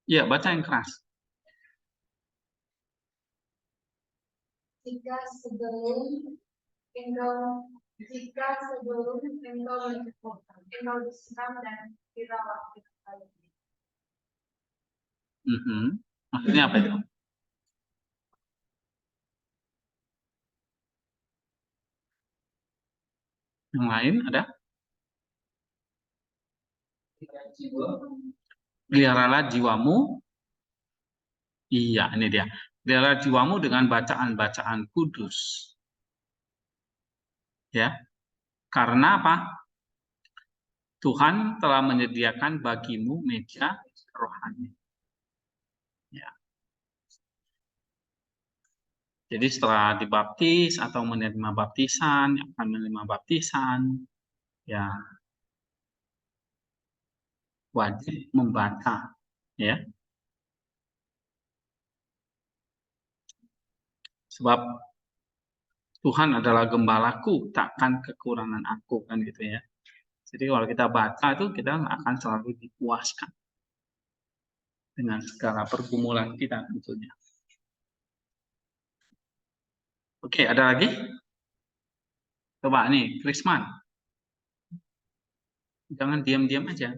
Ya, baca yang keras. Jika sebelum engkau disiram dan dirawat dengan baik. Maksudnya apa itu? Yang lain ada? Peliharalah jiwamu. Iya, ini dia. Peliharalah jiwamu dengan bacaan-bacaan kudus. Ya. Karena apa? Tuhan telah menyediakan bagimu meja rohani. Ya. Jadi setelah dibaptis atau menerima baptisan, akan menerima baptisan, ya wajib membaca, ya. Sebab Tuhan adalah gembalaku, takkan kekurangan aku, kan gitu ya. Jadi kalau kita baca itu kita akan selalu dipuaskan dengan segala pergumulan kita tentunya. Oke, ada lagi? Coba nih, Krisman. Jangan diam-diam aja.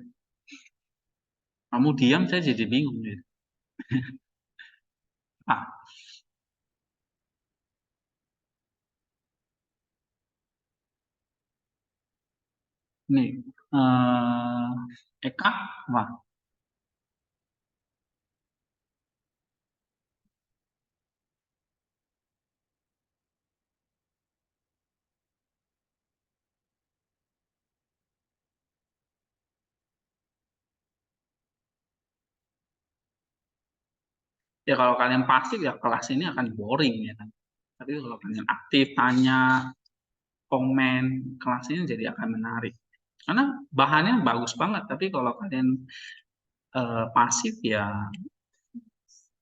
Kamu diam, saya jadi bingung. Gitu. Nih, Eka, wah. Ya kalau kalian pasif ya kelas ini akan boring ya kan. Tapi kalau kalian aktif, tanya, komen, kelas ini jadi akan menarik. Karena bahannya bagus banget, tapi kalau kalian pasif ya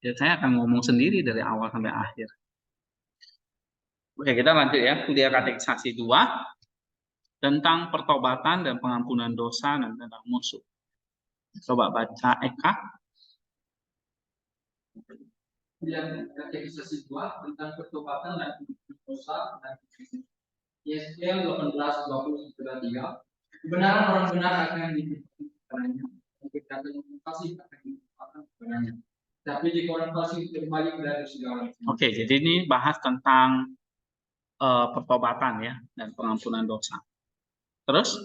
saya akan ngomong sendiri dari awal sampai akhir. Oke, kita lanjut ya. Kuliah katekisasi 2 tentang pertobatan dan pengampunan dosa dan tentang musuh. Coba baca Eka. Kuliah katekisasi 2 tentang pertobatan dan pengampunan dosa dan musuh. Yesaya 18:20-23. Kebenaran orang benar akan diberikan kepadanya, dan kejahatan yang fasik akan dilimpahkan kepadanya. Tapi jika orang fasik berbalik dari segala. Oke, jadi ini bahas tentang pertobatan ya dan pengampunan dosa. Terus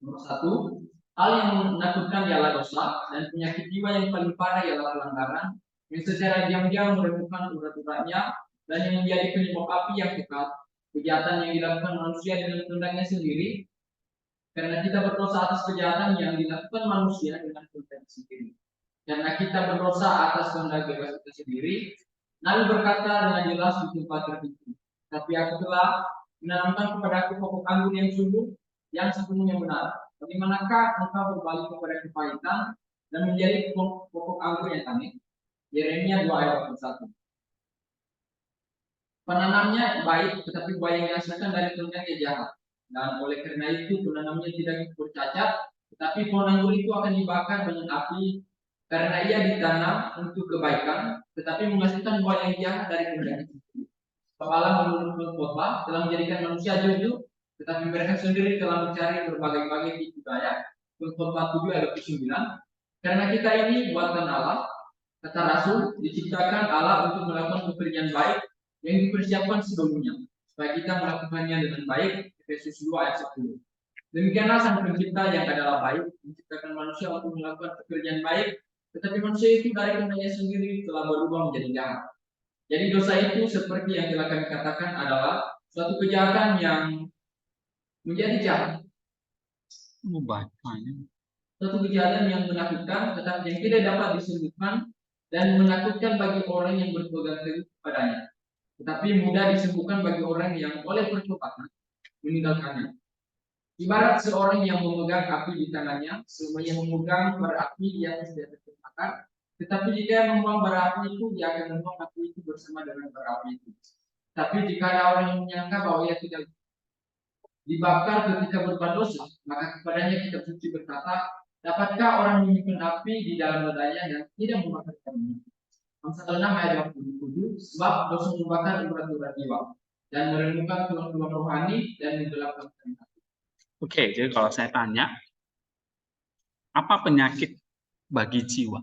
Nomor 1, hal yang menakutkan ialah dosa, dan penyakit jiwa yang paling parah ialah pelanggaran yang secara diam-diam meremukkan urat-uratnya dan yang menjadi penyebab api yang kekal. Kejahatan yang dilakukan manusia dengan kehendaknya sendiri, karena kita berdosa atas kejahatan yang dilakukan manusia dengan kehendaknya sendiri. Karena kita berdosa atas kehendak bebas kita sendiri, Nabi berkata dengan jelas di tempat tertentu, tapi aku telah menanamkan kepadaku pokok anggur yang sungguh, yang sepenuhnya benar. Bagaimanakah engkau berbalik kepada kepahitan dan menjadi pokok anggur yang aneh? Yeremia 2:21. Penanamnya baik, tetapi buah yang dihasilkan dari kehendaknya jahat. Dan oleh karena itu penanamnya tidak bercacat, tetapi pohon anggur itu akan dibakar dengan api karena ia ditanam untuk kebaikan, tetapi menghasilkan buah yang jahat dari kehendaknya sendiri. Sebab Allah menurut khotbah telah menjadikan manusia jujur, tetapi mereka sendiri telah mencari berbagai-bagai tipu daya. Khotbah 7:9. Karena kita ini buatan Allah, kata Rasul, diciptakan Allah untuk melakukan pekerjaan baik yang dipersiapkan sebelumnya, supaya kita melakukannya dengan baik. Efesus 2:10. Demikianlah Sang Pencipta yang adalah baik menciptakan manusia untuk melakukan pekerjaan baik, tetapi manusia itu dari kehendaknya sendiri telah berubah menjadi jahat. Jadi dosa itu seperti yang telah kami katakan adalah suatu kejahatan yang menjadi jahat. Suatu kejahatan yang menakutkan, tetapi yang tidak dapat disembuhkan dan menakutkan bagi orang yang berpegang teguh kepadanya, tetapi mudah disembuhkan bagi orang yang oleh pertobatan meninggalkannya. Ibarat seorang yang memegang api di tangannya, semuanya memegang bara api yang sudah terbakar, tetapi jika dia membuang bara api itu, dia akan membuang api itu bersama dengan bara api itu. Tapi jika ada orang yang menyangka bahwa ia tidak dibakar ketika berbuat dosa, maka kepadanya kitab suci berkata, dapatkah orang menyimpan api di dalam dadanya dan tidak membakar kamu? Amsal 6:27. Sebab dosa membakar urat-urat jiwa dan meremukkan tulang-tulang rohani dan menggelapkan hati. Oke, jadi kalau saya tanya, apa penyakit bagi jiwa?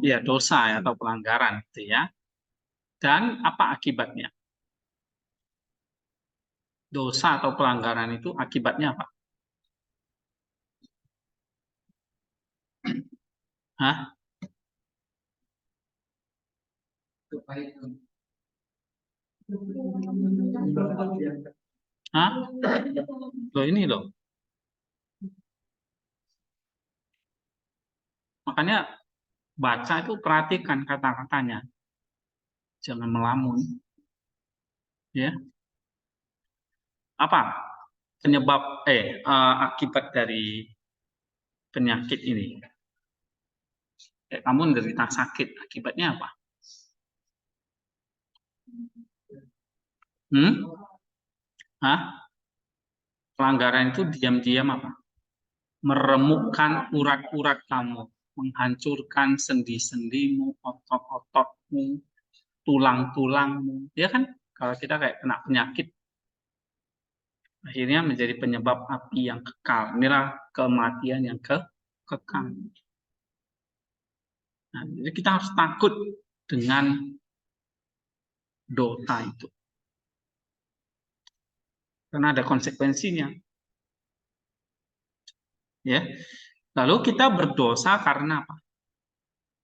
Ya, dosa ya, atau pelanggaran gitu ya. Dan apa akibatnya? Dosa atau pelanggaran itu akibatnya apa? Hah? Kepahitan. Hah? Loh ini loh. Makanya baca itu perhatikan kata-katanya. Jangan melamun. Ya. Apa penyebab akibat dari penyakit ini? Kamu menderita sakit, akibatnya apa? Hah? Pelanggaran itu diam-diam apa? Meremukkan urat-urat kamu, menghancurkan sendi-sendimu, otot-ototmu, tulang-tulangmu. Ya kan? Kalau kita kayak kena penyakit, akhirnya menjadi penyebab api yang kekal. Inilah kematian yang kekal. Nah, jadi kita harus takut dengan dosa itu. Karena ada konsekuensinya. Ya. Lalu kita berdosa karena apa?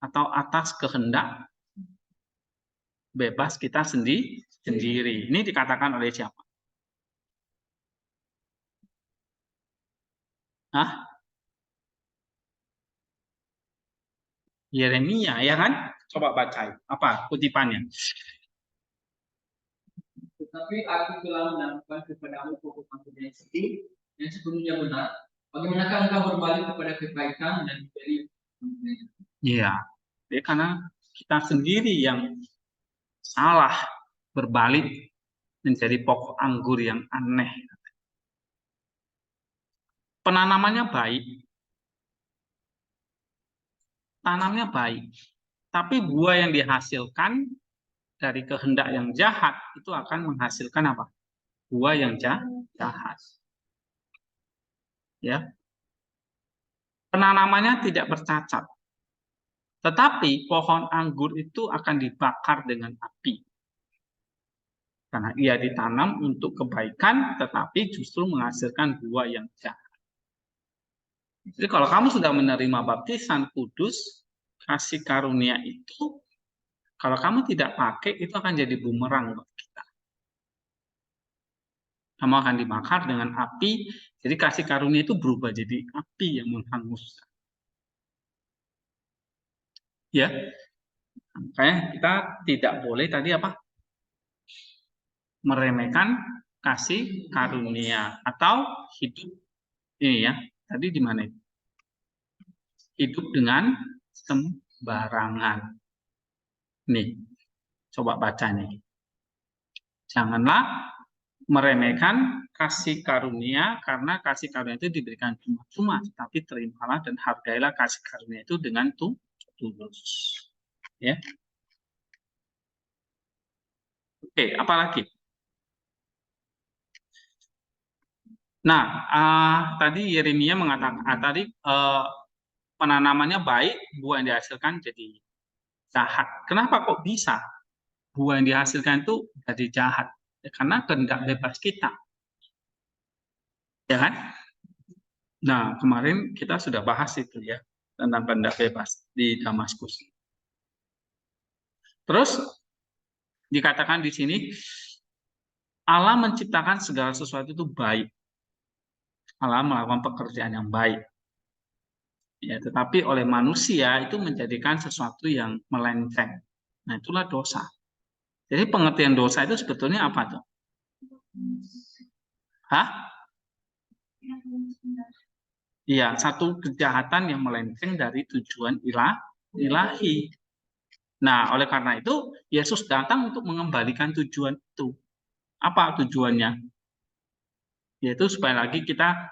Atau atas kehendak bebas kita sendiri. Ini dikatakan oleh siapa? Hah? Yeremia, ya kan? Coba baca. Apa kutipannya? Tetapi aku telah menanamkan kepadamu pokok anggur yang sedih, yang sepenuhnya benar. Bagaimanakah engkau berbalik kepada kebaikan dan menjadi? Iya, ya, karena kita sendiri yang salah berbalik menjadi pokok anggur yang aneh. Penanamannya baik, tanamnya baik, Tapi buah yang dihasilkan dari kehendak yang jahat itu akan menghasilkan apa? Buah yang jahat. Ya. Penanamannya tidak bercacat. Tetapi pohon anggur itu akan dibakar dengan api. Karena ia ditanam untuk kebaikan, tetapi justru menghasilkan buah yang jahat. Jadi kalau kamu sudah menerima baptisan kudus, kasih karunia itu, kalau kamu tidak pakai, itu akan jadi bumerang buat kita. Kamu akan dibakar dengan api, jadi kasih karunia itu berubah jadi api yang menghanguskan. Ya, makanya kita tidak boleh tadi apa? Meremehkan kasih karunia atau hidup ini ya. Tadi di mana itu? Hidup dengan sembarangan. Nih, coba baca nih. Janganlah meremehkan kasih karunia, karena kasih karunia itu diberikan cuma-cuma, tapi terimalah dan hargailah kasih karunia itu dengan tulus. Ya. Oke, apalagi? Nah, tadi Yeremia mengatakan, penanamannya baik, buah yang dihasilkan jadi jahat. Kenapa kok bisa buah yang dihasilkan itu jadi jahat? Ya, karena kehendak bebas kita. Ya kan? Nah, kemarin kita sudah bahas itu ya, tentang kehendak bebas di Damaskus. Terus, dikatakan di sini, Allah menciptakan segala sesuatu itu baik. Allah melakukan pekerjaan yang baik. Ya, tetapi oleh manusia itu menjadikan sesuatu yang melenceng. Nah, itulah dosa. Jadi pengertian dosa itu sebetulnya apa tuh? Hah? Iya, satu kejahatan yang melenceng dari tujuan ilahi. Nah, oleh karena itu, Yesus datang untuk mengembalikan tujuan itu. Apa tujuannya? Yaitu supaya lagi kita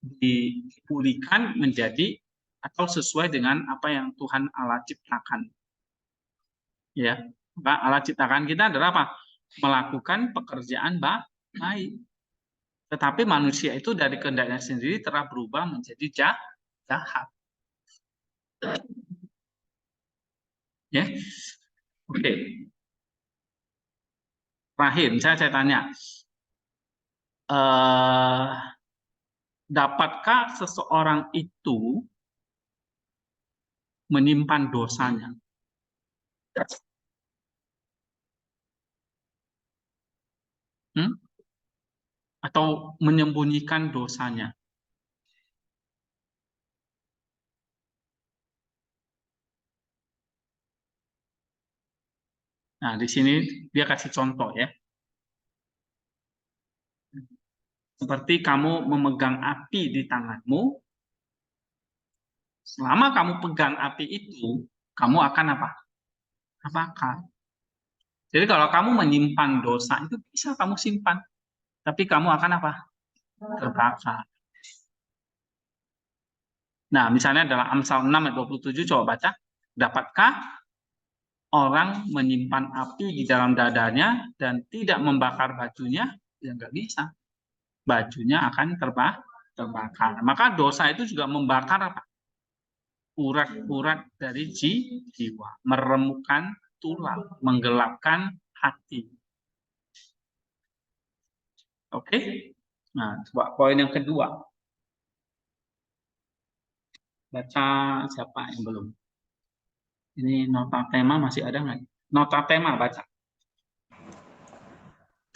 dipulihkan menjadi atau sesuai dengan apa yang Tuhan Allah ciptakan. Ya, Allah ciptakan kita adalah apa? Melakukan pekerjaan baik. Tetapi manusia itu dari kehendaknya sendiri telah berubah menjadi jahat. Ya, oke. Terakhir, misalnya saya tanya, dapatkah seseorang itu menyimpan dosanya? Atau menyembunyikan dosanya? Nah, di sini dia kasih contoh ya. Seperti kamu memegang api di tanganmu, selama kamu pegang api itu, kamu akan apa? Terbakar. Jadi kalau kamu menyimpan dosa itu bisa kamu simpan, tapi kamu akan apa? Terbakar. Nah, misalnya dalam Amsal 6 ayat 27, coba baca. Dapatkah orang menyimpan api di dalam dadanya dan tidak membakar bajunya? Ya nggak bisa. Bajunya akan terbakar. Maka dosa itu juga membakar apa? Urat-urat dari jiwa, meremukkan tulang, menggelapkan hati. Oke? Nah, coba poin yang kedua. Baca siapa yang belum? Ini nota tema masih ada nggak? Nota tema baca.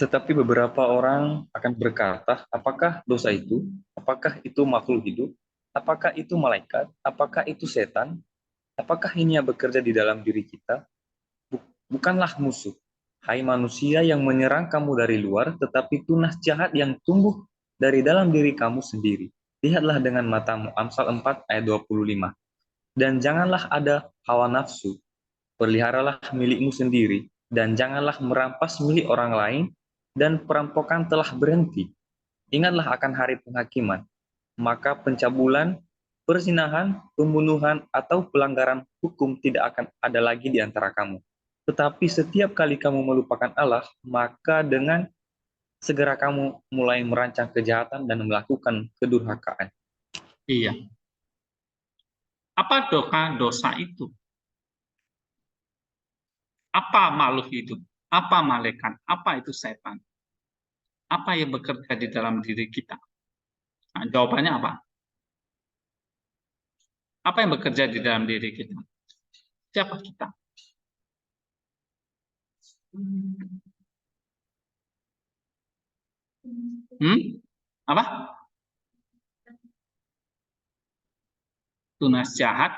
Tetapi beberapa orang akan berkata, apakah dosa itu? Apakah itu makhluk hidup? Apakah itu malaikat? Apakah itu setan? Apakah ini yang bekerja di dalam diri kita? Bukanlah musuh. Hai manusia yang menyerang kamu dari luar, tetapi tunas jahat yang tumbuh dari dalam diri kamu sendiri. Lihatlah dengan matamu. Amsal 4 ayat 25. Dan janganlah ada hawa nafsu. Peliharalah milikmu sendiri, dan janganlah merampas milik orang lain, dan perampokan telah berhenti. Ingatlah akan hari penghakiman, maka pencabulan Perzinahan, pembunuhan, atau pelanggaran hukum tidak akan ada lagi di antara kamu. Tetapi setiap kali kamu melupakan Allah, maka dengan segera kamu mulai merancang kejahatan dan melakukan kedurhakaan. Iya. Apa dosa itu? Apa makhluk hidup? Apa malaikat? Apa itu setan? Apa yang bekerja di dalam diri kita? Nah, jawabannya apa? Apa yang bekerja di dalam diri kita? Siapa kita? Apa? Tunas jahat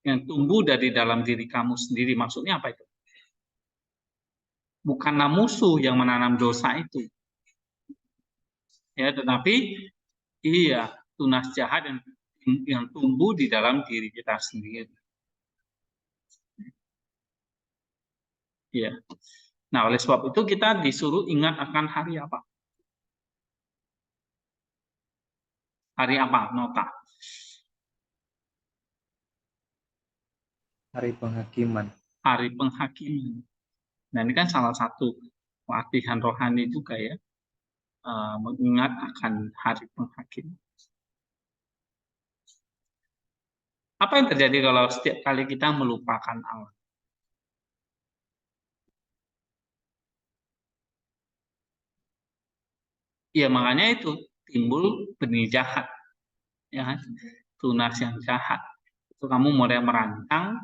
yang tumbuh dari dalam diri kamu sendiri. Maksudnya apa itu? Bukanlah musuh yang menanam dosa itu. Ya, tetapi iya, tunas jahat yang tumbuh di dalam diri kita sendiri. Ya. Nah, oleh sebab itu kita disuruh ingat akan hari apa? Hari apa, Nota? Hari penghakiman. Hari penghakiman. Nah, ini kan salah satu latihan rohani juga ya, mengingat akan hari penghakiman. Apa yang terjadi kalau setiap kali kita melupakan Allah? Ya, makanya itu timbul benih jahat, ya, tunas yang jahat. Itu kamu mulai merancang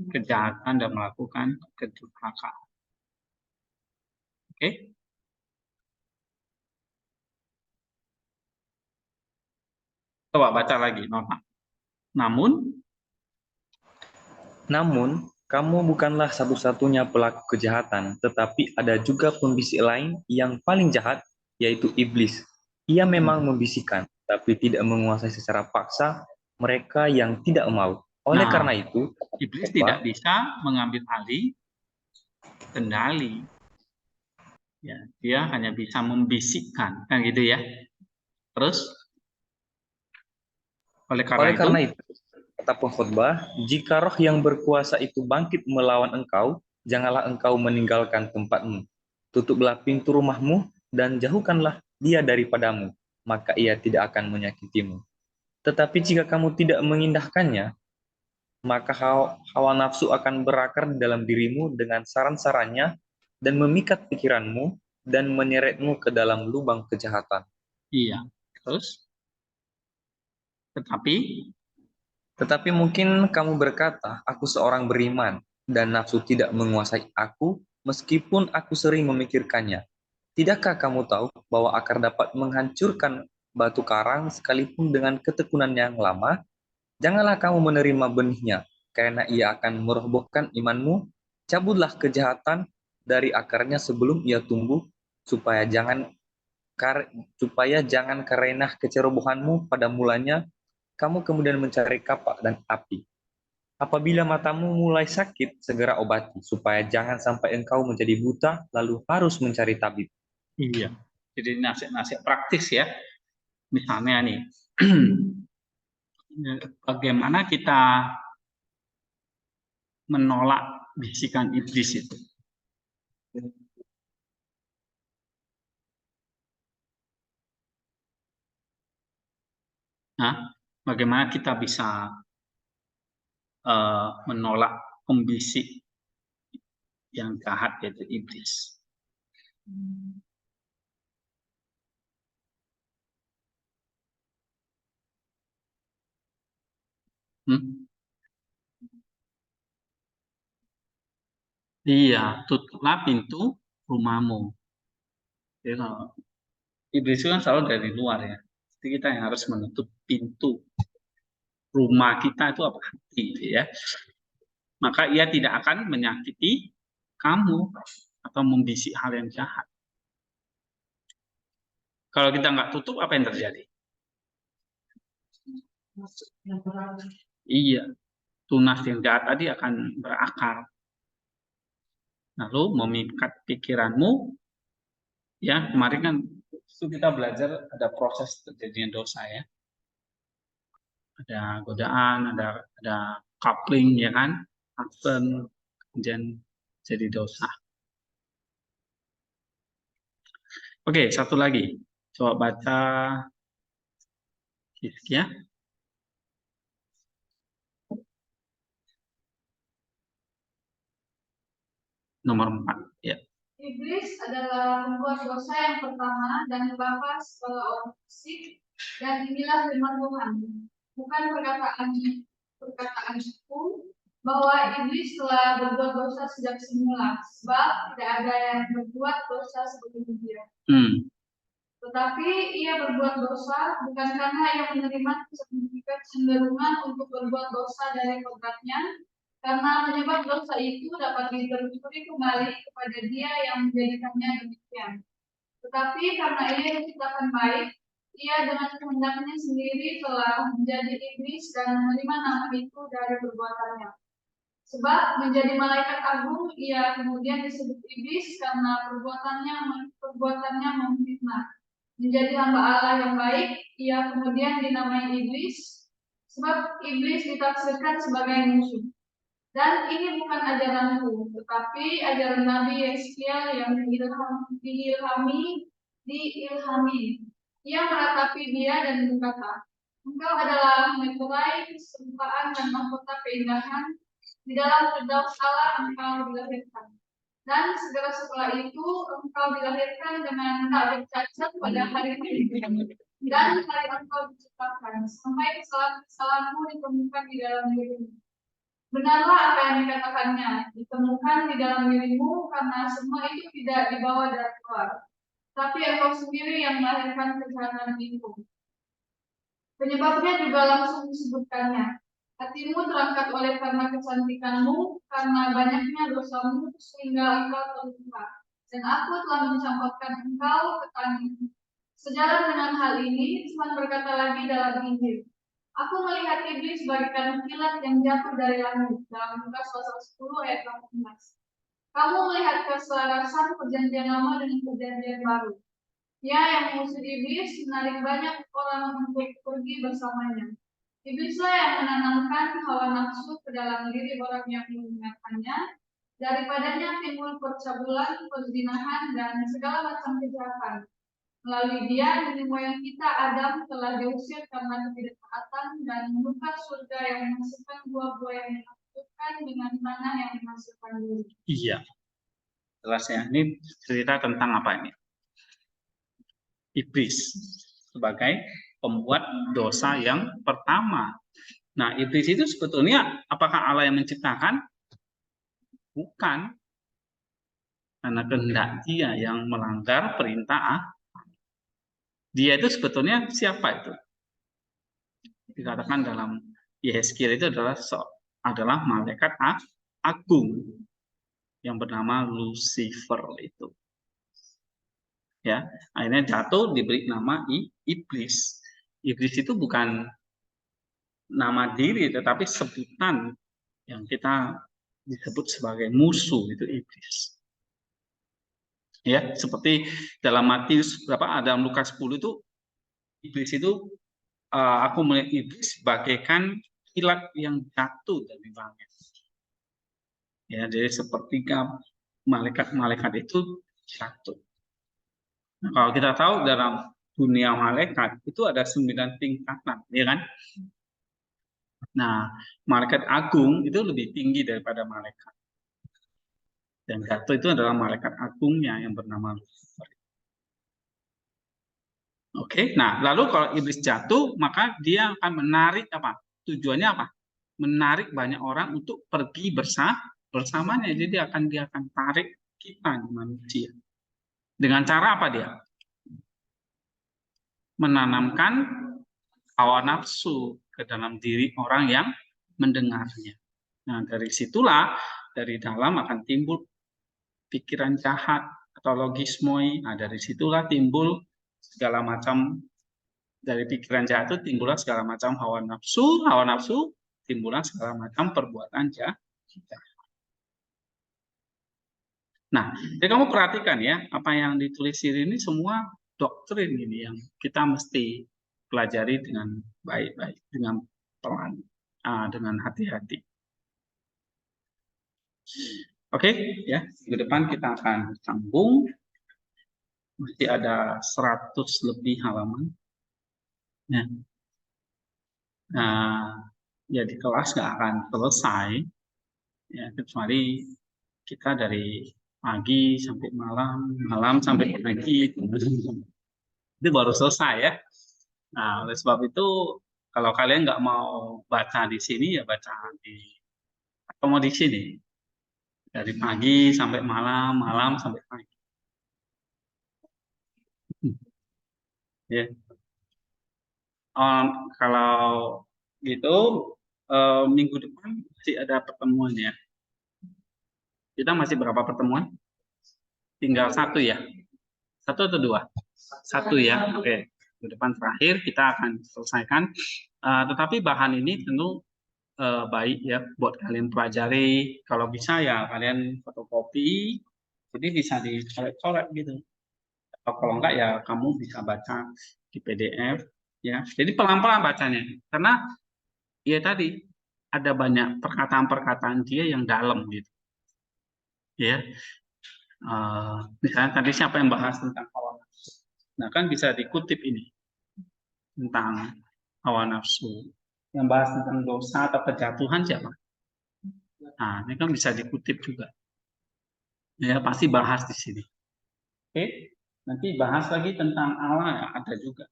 kejahatan dan melakukan kedurhakaan. Oke? Coba baca lagi, Nota. Namun, kamu bukanlah satu-satunya pelaku kejahatan, tetapi ada juga pembisik lain yang paling jahat, yaitu iblis. Ia memang membisikkan, tapi tidak menguasai secara paksa mereka yang tidak mau. Oleh karena itu, iblis tidak bisa mengambil alih kendali. Ya, dia hanya bisa membisikkan, kan gitu ya. Terus, oleh karena itu, kata pengkhotbah, jika roh yang berkuasa itu bangkit melawan engkau, janganlah engkau meninggalkan tempatmu. Tutuplah pintu rumahmu dan jauhkanlah dia daripadamu, maka ia tidak akan menyakitimu. Tetapi jika kamu tidak mengindahkannya, maka hawa nafsu akan berakar di dalam dirimu dengan saran-sarannya dan memikat pikiranmu dan menyeretmu ke dalam lubang kejahatan. Iya, terus? Tetapi mungkin kamu berkata, aku seorang beriman, dan nafsu tidak menguasai aku, meskipun aku sering memikirkannya. Tidakkah kamu tahu bahwa akar dapat menghancurkan batu karang sekalipun dengan ketekunan yang lama? Janganlah kamu menerima benihnya, karena ia akan merobohkan imanmu. Cabutlah kejahatan dari akarnya sebelum ia tumbuh, supaya jangan karena kecerobohanmu pada mulanya, kamu kemudian mencari kapak dan api. Apabila matamu mulai sakit, segera obati, supaya jangan sampai engkau menjadi buta, lalu harus mencari tabib. Iya, jadi nasihat-nasihat praktis ya. Misalnya nih, bagaimana kita menolak bisikan iblis itu. Nah, bagaimana kita bisa menolak pembisik yang jahat, yaitu iblis. Iya, tutuplah pintu rumahmu. Jadi kalau iblis itu kan selalu dari luar ya. Jadi kita yang harus menutup pintu rumah kita itu apa? Hati, ya. Maka ia tidak akan menyakiti kamu atau membisik hal yang jahat. Kalau kita nggak tutup, apa yang terjadi? Iya, tunas yang jahat tadi akan berakar. Lalu memikat pikiranmu, ya kemarin kan kita belajar ada proses terjadinya dosa ya. ada godaan, ada coupling, ya kan, aksen, kemudian jadi dosa. Oke, satu lagi, coba baca ya. Nomor 4, ya. Iblis adalah pembuat dosa yang pertama dan bapa segala orang fasik, dan inilah firman Tuhan, bukan perkataanku, bahwa iblis telah berbuat dosa sejak semula, sebab tidak ada yang berbuat dosa seperti dia. Tetapi ia berbuat dosa bukan karena ia menerima sertifikat cenderungan untuk berbuat dosa dari kodratnya, karena menyebab dosa itu dapat ditelusuri kembali kepada dia yang menjadikannya demikian. Tetapi karena ia diciptakan baik, ia dengan kehendaknya sendiri telah menjadi iblis dan menerima nama itu dari perbuatannya. Sebab menjadi malaikat agung, ia kemudian disebut iblis karena perbuatannya memfitnah. Menjadi hamba Allah yang baik, ia kemudian dinamai iblis, sebab iblis ditafsirkan sebagai musuh. Dan ini bukan ajaranku, tetapi ajaran Nabi Yeskiel yang diilhami. Ia meratapi dia dan berkata, engkau adalah meterai kesempaan dan mahkota keindahan, di dalam firdaus Allah engkau dilahirkan. Dan segera setelah itu engkau dilahirkan dengan tak bercacat pada hari kehidupan. Dan hari engkau diciptakan, sampai kesalahan-kesalahanmu ditemukan di dalam dirimu. Benarlah apa yang dikatakannya, ditemukan di dalam dirimu, karena semua itu tidak dibawa dari luar, tapi engkau sendiri yang melahirkan kejahatan itu. Penyebabnya juga langsung disebutkannya. Hatimu terangkat oleh karena kecantikanmu, karena banyaknya dosamu, sehingga engkau terluka. Dan aku telah mencampakkan engkau ke tanah. Sejalan dengan hal ini, Tuhan berkata lagi dalam Injil, aku melihat iblis bagaikan kilat yang jatuh dari langit, dalam Lukas pasal 10 ayat 18. Kamu melihat keselarasan perjanjian lama dengan perjanjian baru. Ya, yang mengusir iblis menarik banyak orang untuk pergi bersamanya. Iblislah yang menanamkan hawa nafsu ke dalam diri orang yang mendengarkannya. Daripadanya timbul percabulan, perzinahan, dan segala macam kejahatan. Melalui dia, nenek moyang kita Adam telah diusir karena ketidaktaatan dan menukar surga yang menghasilkan buah-buah yang menakutkan dengan tanah yang menghasilkan duri. Iya, jelas ya. Ini cerita tentang apa ini? Iblis sebagai pembuat dosa yang pertama. Nah, iblis itu sebetulnya apakah Allah yang menciptakan? Bukan. Karena kehendak dia yang melanggar perintah. Dia itu sebetulnya siapa itu? Dikatakan dalam Yeskiel itu adalah malaikat agung yang bernama Lucifer itu. Ya, akhirnya jatuh diberi nama iblis. Iblis itu bukan nama diri, tetapi sebutan yang kita disebut sebagai musuh, itu iblis. Ya, seperti dalam Matius dalam Lukas 10 itu iblis itu aku melihat iblis bagaikan kilat yang jatuh dari langit. Ya, jadi sepertiga malaikat-malaikat itu jatuh. Nah, kalau kita tahu dalam dunia malaikat itu ada 9 tingkatan, ya kan? Nah, malaikat agung itu lebih tinggi daripada malaikat. Dan jatuh itu adalah malaikat agungnya yang bernama Lucifer. Oke, nah lalu kalau iblis jatuh, maka dia akan menarik apa? Tujuannya apa? Menarik banyak orang untuk pergi bersamanya. Jadi dia akan tarik kita manusia. Dengan cara apa dia? Menanamkan hawa nafsu ke dalam diri orang yang mendengarnya. Nah, dari situlah dari dalam akan timbul pikiran jahat atau logismoi. Nah, dari situlah timbul segala macam, dari pikiran jahat itu timbullah segala macam hawa nafsu timbullah segala macam perbuatan jahat. Nah, jadi kamu perhatikan ya, apa yang ditulis ini semua doktrin ini yang kita mesti pelajari dengan baik-baik, dengan pelan, dengan hati-hati. Oke, ya, minggu depan kita akan sambung. Masih ada 100 lebih halaman. Nah, ya di kelas nggak akan selesai, ya kecuali kita dari pagi sampai malam, malam sampai pagi, itu baru selesai ya. Nah, oleh sebab itu, kalau kalian nggak mau baca di sini, ya baca atau mau di sini. Dari pagi sampai malam, malam sampai pagi. Ya. Kalau gitu, minggu depan masih ada pertemuan ya. Kita masih berapa pertemuan? Tinggal 1 ya? 1 atau 2? 1 ya, oke. Minggu depan terakhir kita akan selesaikan. Tetapi bahan ini tentu baik ya buat kalian pelajari. Kalau bisa ya kalian fotokopi, jadi bisa dicoret-coret gitu. Atau kalau enggak ya kamu bisa baca di PDF ya. Jadi pelan-pelan bacanya, karena ya tadi ada banyak perkataan-perkataan dia yang dalam gitu. Ya. Misalnya tadi siapa yang bahas tentang hawa nafsu. Nah kan bisa dikutip ini tentang hawa nafsu. Yang bahas tentang dosa atau kejatuhan siapa? Nah ini kan bisa dikutip juga. Ya pasti bahas di sini. Oke, nanti bahas lagi tentang Allah ya, ada juga.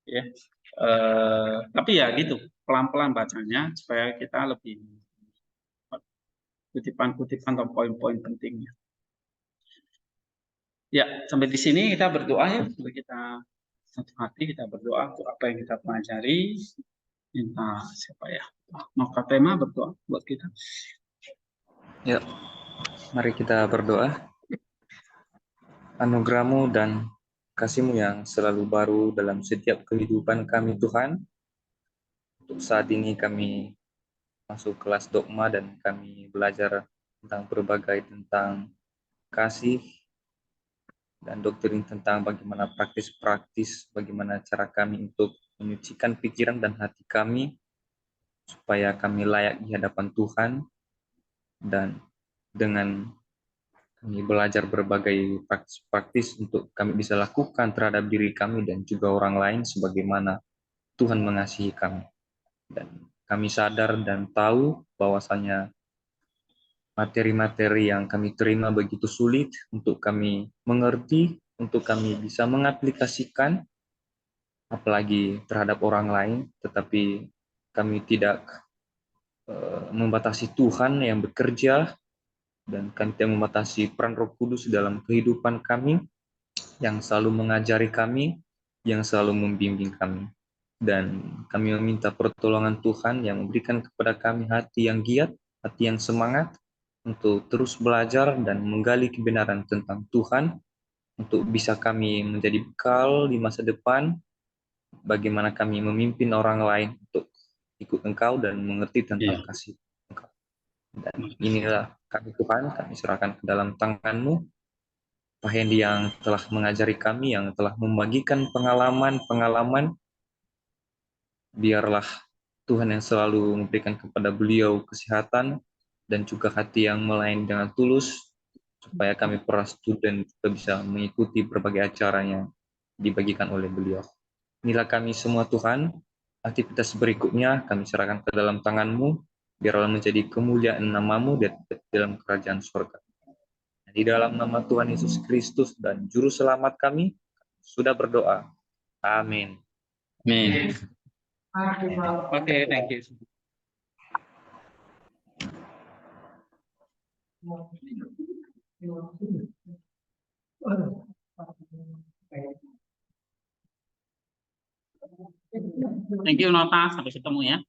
Ya, tapi ya gitu, pelan-pelan bacanya supaya kita lebih kutipan-kutipan atau poin-poin pentingnya. Ya, sampai di sini kita berdoa ya, supaya kita satu hati kita berdoa untuk apa yang kita pelajari. Minta siapa ya? Mau tema berdoa buat kita. Ya, mari kita berdoa. Anugerah-Mu dan kasih-Mu yang selalu baru dalam setiap kehidupan kami Tuhan. Untuk saat ini kami masuk kelas dogma dan kami belajar tentang tentang kasih dan doktrin tentang bagaimana praktis-praktis, bagaimana cara kami untuk menyucikan pikiran dan hati kami supaya kami layak di hadapan Tuhan, dan dengan kami belajar berbagai praktis-praktis untuk kami bisa lakukan terhadap diri kami dan juga orang lain sebagaimana Tuhan mengasihi kami. Dan kami sadar dan tahu bahwasanya materi-materi yang kami terima begitu sulit untuk kami mengerti, untuk kami bisa mengaplikasikan, apalagi terhadap orang lain, tetapi kami tidak membatasi Tuhan yang bekerja, dan kami tidak membatasi peran Roh Kudus dalam kehidupan kami, yang selalu mengajari kami, yang selalu membimbing kami. Dan kami meminta pertolongan Tuhan yang memberikan kepada kami hati yang giat, hati yang semangat, untuk terus belajar dan menggali kebenaran tentang Tuhan, untuk bisa kami menjadi bekal di masa depan, bagaimana kami memimpin orang lain untuk ikut Engkau dan mengerti tentang kasih Engkau. Dan inilah kami Tuhan, kami serahkan ke dalam tangan-Mu, Pak Hendy yang telah mengajari kami, yang telah membagikan pengalaman-pengalaman, biarlah Tuhan yang selalu memberikan kepada beliau kesehatan dan juga hati yang melayani dengan tulus, supaya kami para student juga bisa mengikuti berbagai acara yang dibagikan oleh beliau. Inilah kami semua Tuhan, aktivitas berikutnya kami serahkan ke dalam tangan-Mu, biarlah menjadi kemuliaan nama-Mu di dalam kerajaan surga. Di dalam nama Tuhan Yesus Kristus dan Juru Selamat kami, sudah berdoa. Amin. Amin. Oke, thank you. Thank you Nota, sampai ketemu ya.